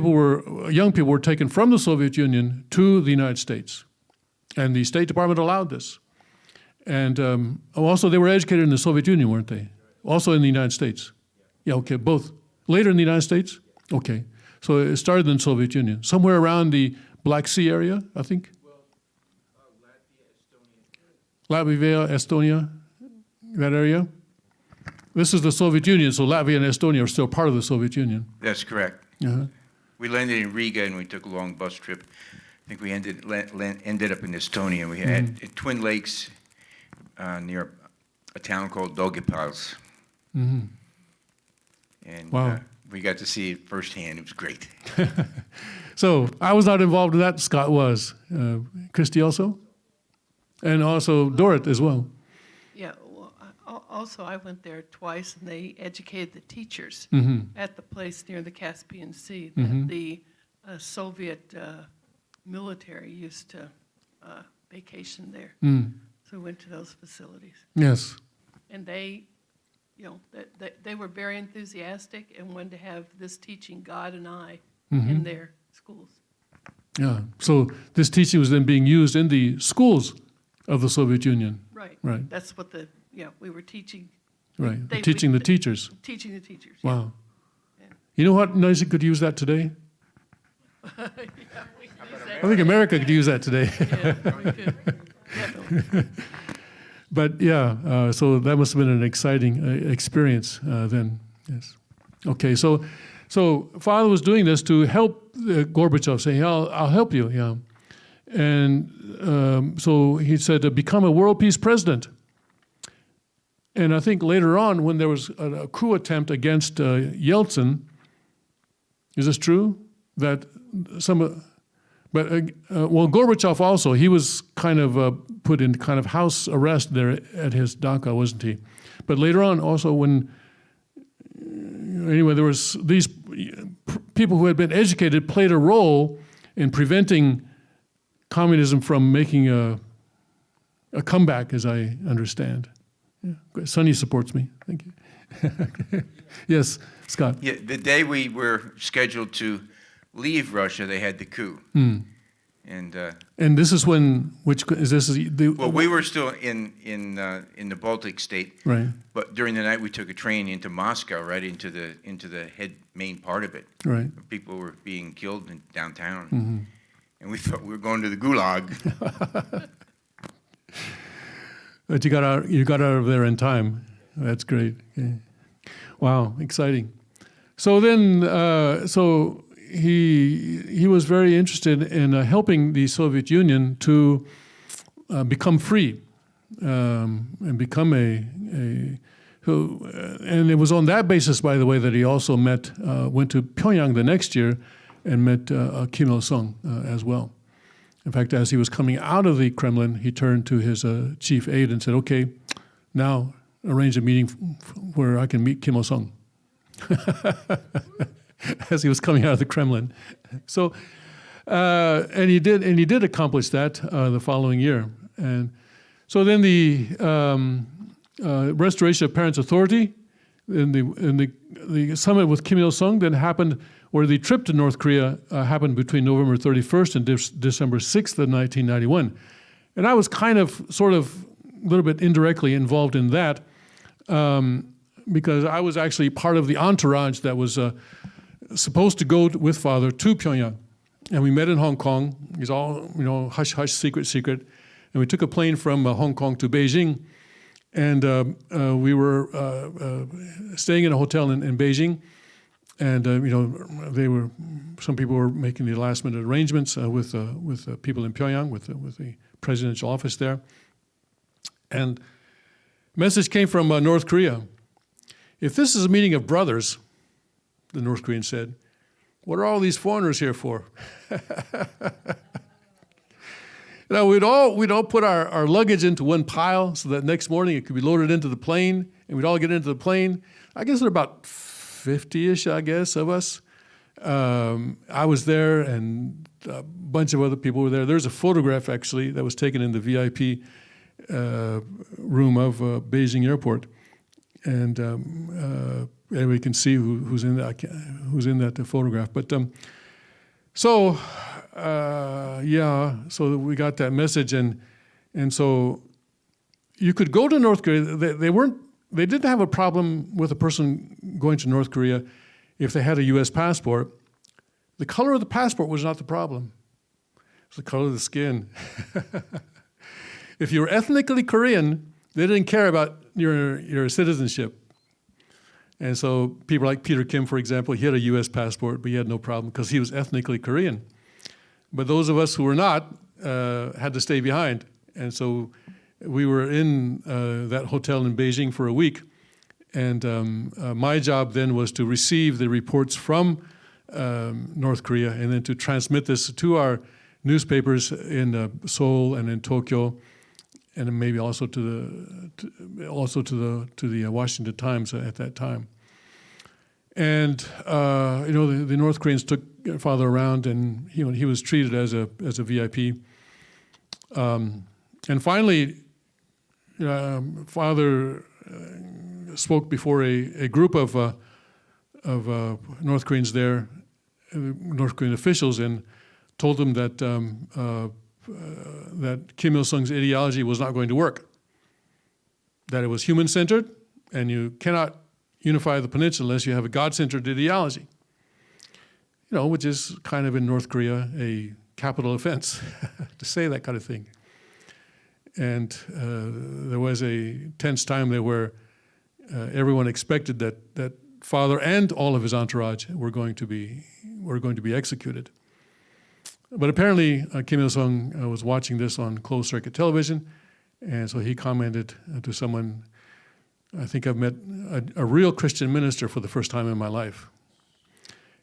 young people were taken from the Soviet Union to the United States. And the State Department allowed this. And also they were educated in the Soviet Union, weren't they? Also in the United States? Yeah, okay, both. Later in the United States? Okay. So it started in the Soviet Union. Somewhere around the Black Sea area, I think? Latvia, Estonia, that area? This is the Soviet Union, so Latvia and Estonia are still part of the Soviet Union. That's correct. Uh-huh. We landed in Riga and we took a long bus trip. I think we ended up in Estonia. We had Twin Lakes near a town called Daugavpils. Mm-hmm. And Wow. we got to see it firsthand. It was great. So I was not involved in that. Scott was. Christy also? And also Dorrit as well. Yeah, well, also I went there twice, and they educated the teachers at the place near the Caspian Sea that the Soviet military used to vacation there. So we went to those facilities. Yes. And they, they were very enthusiastic and wanted to have this teaching, God and I, in their schools. Yeah. So this teaching was then being used in the schools of the Soviet Union. Right. Right. That's what we were teaching. Right. Teaching the teachers. Teaching the teachers. Wow. Yeah. You know what nice could use that today? Yeah, we could use that. I think America could use that today. Yeah, we could. Definitely. But yeah, so that must have been an exciting experience then. Yes. Okay, so Father was doing this to help Gorbachev, saying, I'll help you, yeah. And so he said, become a world peace president. And I think later on, when there was a coup attempt against Yeltsin, is this true? That Gorbachev also, he was kind of put in kind of house arrest there at his dacha, wasn't he? But later on, also anyway, there was these people who had been educated played a role in preventing communism from making a comeback, as I understand. Yeah. Sonny supports me. Thank you. Yes, Scott. Yeah, the day we were scheduled to leave Russia, they had the coup. And this is when, well, we were still in the Baltic state, right? But during the night, we took a train into Moscow, right into the main part of it. Right. People were being killed in downtown, and we thought we were going to the gulag. But you got out of there in time. That's great. Okay. Wow, exciting. So then, he was very interested in helping the Soviet Union to become free and become and it was on that basis, by the way, that he also went to Pyongyang the next year and met Kim Il-sung as well. In fact, as he was coming out of the Kremlin, he turned to his chief aide and said, "Okay, now arrange a meeting where I can meet Kim Il-sung." As he was coming out of the Kremlin. So, and he did accomplish that the following year. And so then the restoration of parents' authority in the summit with Kim Il-sung then happened, where the trip to North Korea happened between November 31st and December 6th of 1991. And I was sort of, a little bit indirectly involved in that. because I was actually part of the entourage that was supposed to go with Father to Pyongyang. And we met in Hong Kong. It's all, hush, hush, secret, secret. And we took a plane from Hong Kong to Beijing. And we were staying in a hotel in Beijing. And, some people were making the last minute arrangements with people in Pyongyang, with the presidential office there. And a message came from North Korea. If this is a meeting of brothers, the North Koreans said, what are all these foreigners here for? We'd all put our luggage into one pile so that next morning it could be loaded into the plane, and we'd all get into the plane. I guess there were about 50-ish, of us. I was there, and a bunch of other people were there. There's a photograph, actually, that was taken in the VIP room of Beijing Airport, and we can see who's in that photograph. But so we got that message, and so you could go to North Korea. They didn't have a problem with a person going to North Korea if they had a U.S. passport. The color of the passport was not the problem. It was the color of the skin. If you were ethnically Korean, they didn't care about your citizenship. And so people like Peter Kim, for example, he had a U.S. passport, but he had no problem because he was ethnically Korean. But those of us who were not had to stay behind. And so we were in that hotel in Beijing for a week. And my job then was to receive the reports from North Korea and then to transmit this to our newspapers in Seoul and in Tokyo, and maybe also to the Washington Times at that time. And the North Koreans took Father around, and he was treated as a VIP. And finally, Father spoke before a group of North Koreans there, North Korean officials, and told them that that Kim Il-sung's ideology was not going to work, that it was human-centered, and you cannot unify the peninsula unless you have a God-centered ideology, which is kind of in North Korea a capital offense to say that kind of thing. And there was a tense time there where everyone expected that Father and all of his entourage were going to be executed. But apparently, Kim Il-sung was watching this on closed-circuit television, and so he commented to someone, I think I've met a real Christian minister for the first time in my life.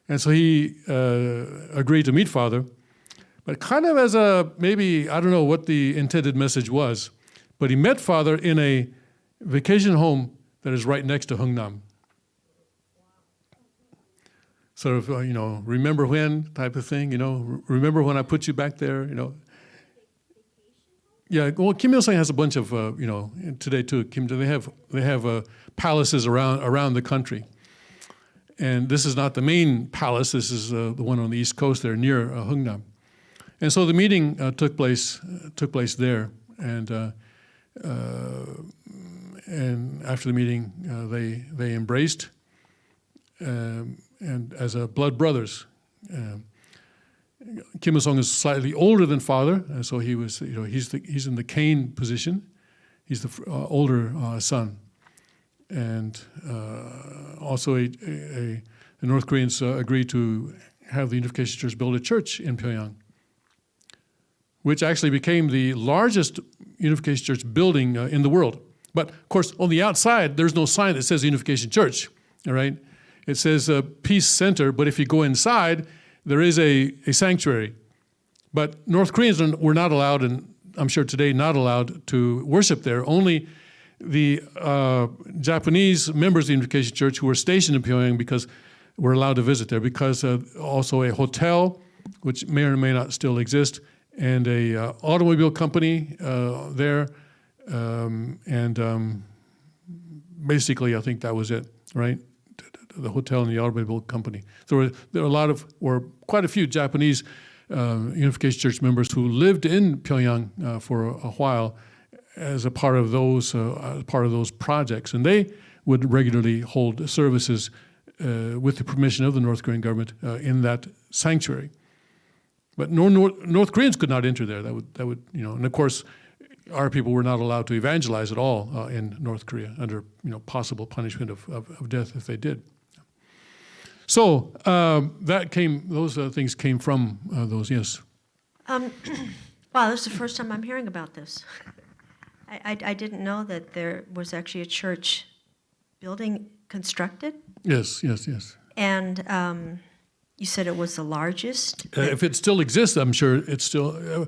And so he agreed to meet Father, but kind of as maybe, I don't know what the intended message was, but he met Father in a vacation home that is right next to Hungnam. Sort of, remember when type of thing, remember when I put you back there, Yeah, well, Kim Il-sung has a bunch of, today too, they have palaces around the country. And this is not the main palace, this is the one on the East Coast there near Hungnam. And so the meeting took place there, and after the meeting, they embraced, and as blood brothers. Kim Il-sung is slightly older than Father, and so he was, he's in the Cain position. He's the older son, and also the North Koreans agreed to have the Unification Church build a church in Pyongyang, which actually became the largest Unification Church building in the world. But of course, on the outside, there's no sign that says Unification Church. All right, it says Peace Center, but if you go inside, there is a sanctuary. But North Koreans were not allowed, and I'm sure today not allowed, to worship there. Only the Japanese members of the Unification Church who were stationed in Pyongyang were allowed to visit there, because also a hotel, which may or may not still exist, and a automobile company there, and basically I think that was it, right? The hotel and the automobile company. There were quite a few Japanese Unification Church members who lived in Pyongyang for a while as a part of those projects, and they would regularly hold services with the permission of the North Korean government in that sanctuary. But North Koreans could not enter there. That would, and of course, our people were not allowed to evangelize at all in North Korea under, possible punishment of death if they did. So those things came from those, yes. Wow, this is the first time I'm hearing about this. I didn't know that there was actually a church building constructed. Yes. And you said it was the largest. If it still exists, I'm sure it's still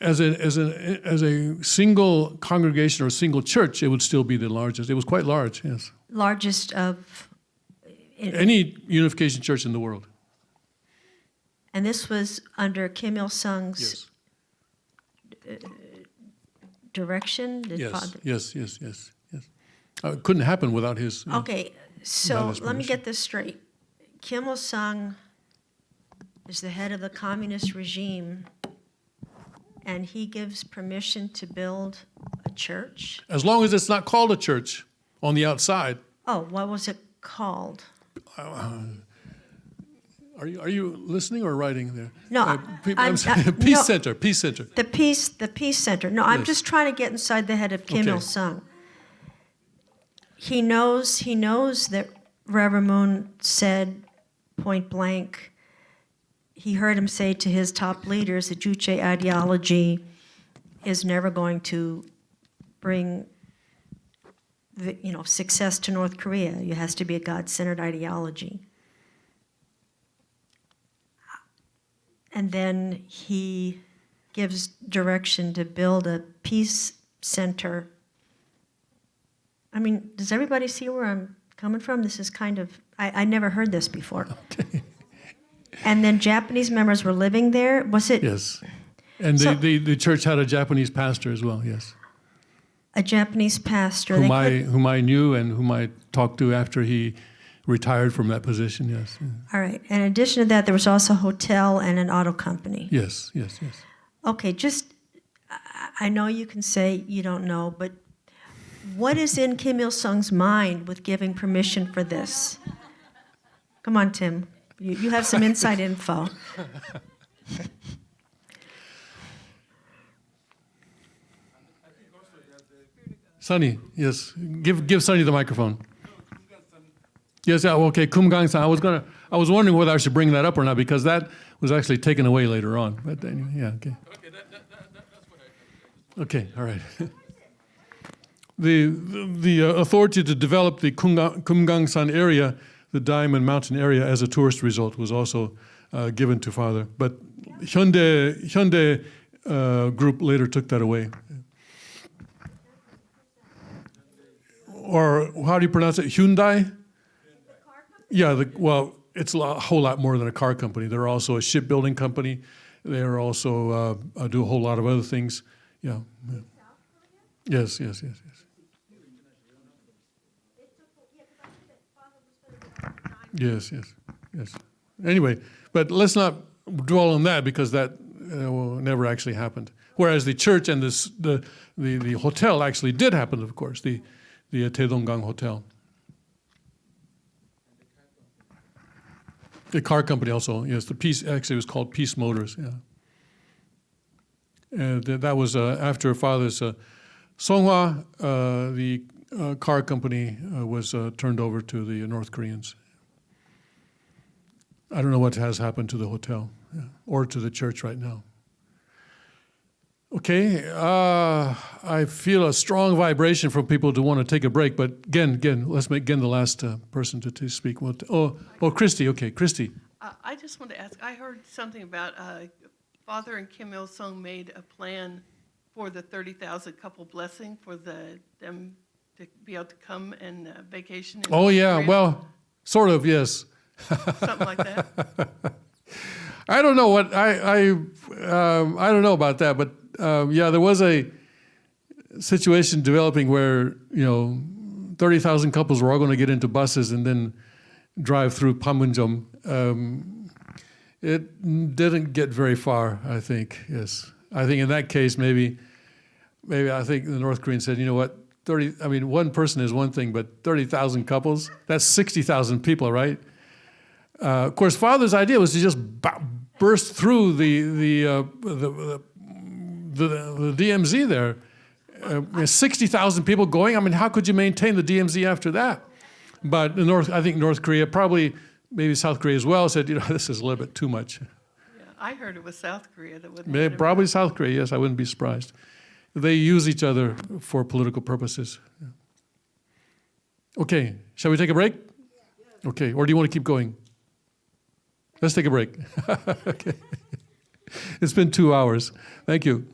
as a single congregation or a single church, it would still be the largest. It was quite large, yes. Largest of any unification church in the world. And this was under Kim Il Sung's direction. Yes. It couldn't happen without his. Okay, so let me get this straight. Kim Il Sung is the head of the communist regime, and he gives permission to build a church? As long as it's not called a church on the outside. Oh, what was it called? Are you listening or writing there? No, Peace Center. The Peace Center. No, I'm just trying to get inside the head of Kim Il Sung. He knows that Reverend Moon said point blank, he heard him say to his top leaders that Juche ideology is never going to bring success to North Korea. It has to be a God-centered ideology. And then he gives direction to build a peace center. I mean, does everybody see where I'm coming from? This is kind of, I never heard this before. Okay. And then Japanese members were living there? Was it? Yes. And the church had a Japanese pastor as well, yes. A Japanese pastor. Whom I knew and whom I talked to after he retired from that position, yes. All right. In addition to that, there was also a hotel and an auto company. Yes. Okay, I know you can say you don't know, but what is in Kim Il Sung's mind with giving permission for this? Come on, Tim. You have some inside info. Sunny, yes. Give Sunny the microphone. Yes, okay, Kumgang-san. I was wondering whether I should bring that up or not because that was actually taken away later on. But anyway, yeah, okay. Okay, that's what I. Okay, all right. The authority to develop the Kumgang-san area, the Diamond Mountain area, as a tourist resort was also given to Father. But Hyundai group later took that away. Or how do you pronounce it? Hyundai? Yeah, it's a whole lot more than a car company. They're also a shipbuilding company. They're also do a whole lot of other things. Yeah. Yes. Yes. Anyway, but let's not dwell on that because that never actually happened. Whereas the church and the hotel actually did happen, of course, the Taedonggang Hotel. The car company also, yes. The Peace actually was called Peace Motors. Yeah, and that was after Father's Songhwa. The car company was turned over to the North Koreans. I don't know what has happened to the hotel or to the church right now. Okay, I feel a strong vibration from people to want to take a break, but again, let's make the last person to speak. Christy, okay, Christy. I just want to ask, I heard something about Father and Kim Il Sung made a plan for the 30,000 couple blessing for them to be able to come and vacation. In North Korea. Well, sort of, yes. Something like that. I don't know what I don't know about that, but there was a situation developing where 30,000 couples were all going to get into buses and then drive through Panmunjom. It didn't get very far, I think. Yes, I think in that case maybe I think the North Koreans said, you know what, one person is one thing, but 30,000 couples, that's 60,000 people, right? Of course, Father's idea was to just burst through the DMZ there. 60,000 people going. I mean, how could you maintain the DMZ after that? But I think North Korea, probably maybe South Korea as well, said, this is a little bit too much. Yeah, I heard it was South Korea that would. Maybe, probably South Korea, yes, I wouldn't be surprised. They use each other for political purposes. Okay, shall we take a break? Okay, or do you want to keep going? Let's take a break. Okay. It's been 2 hours. Thank you.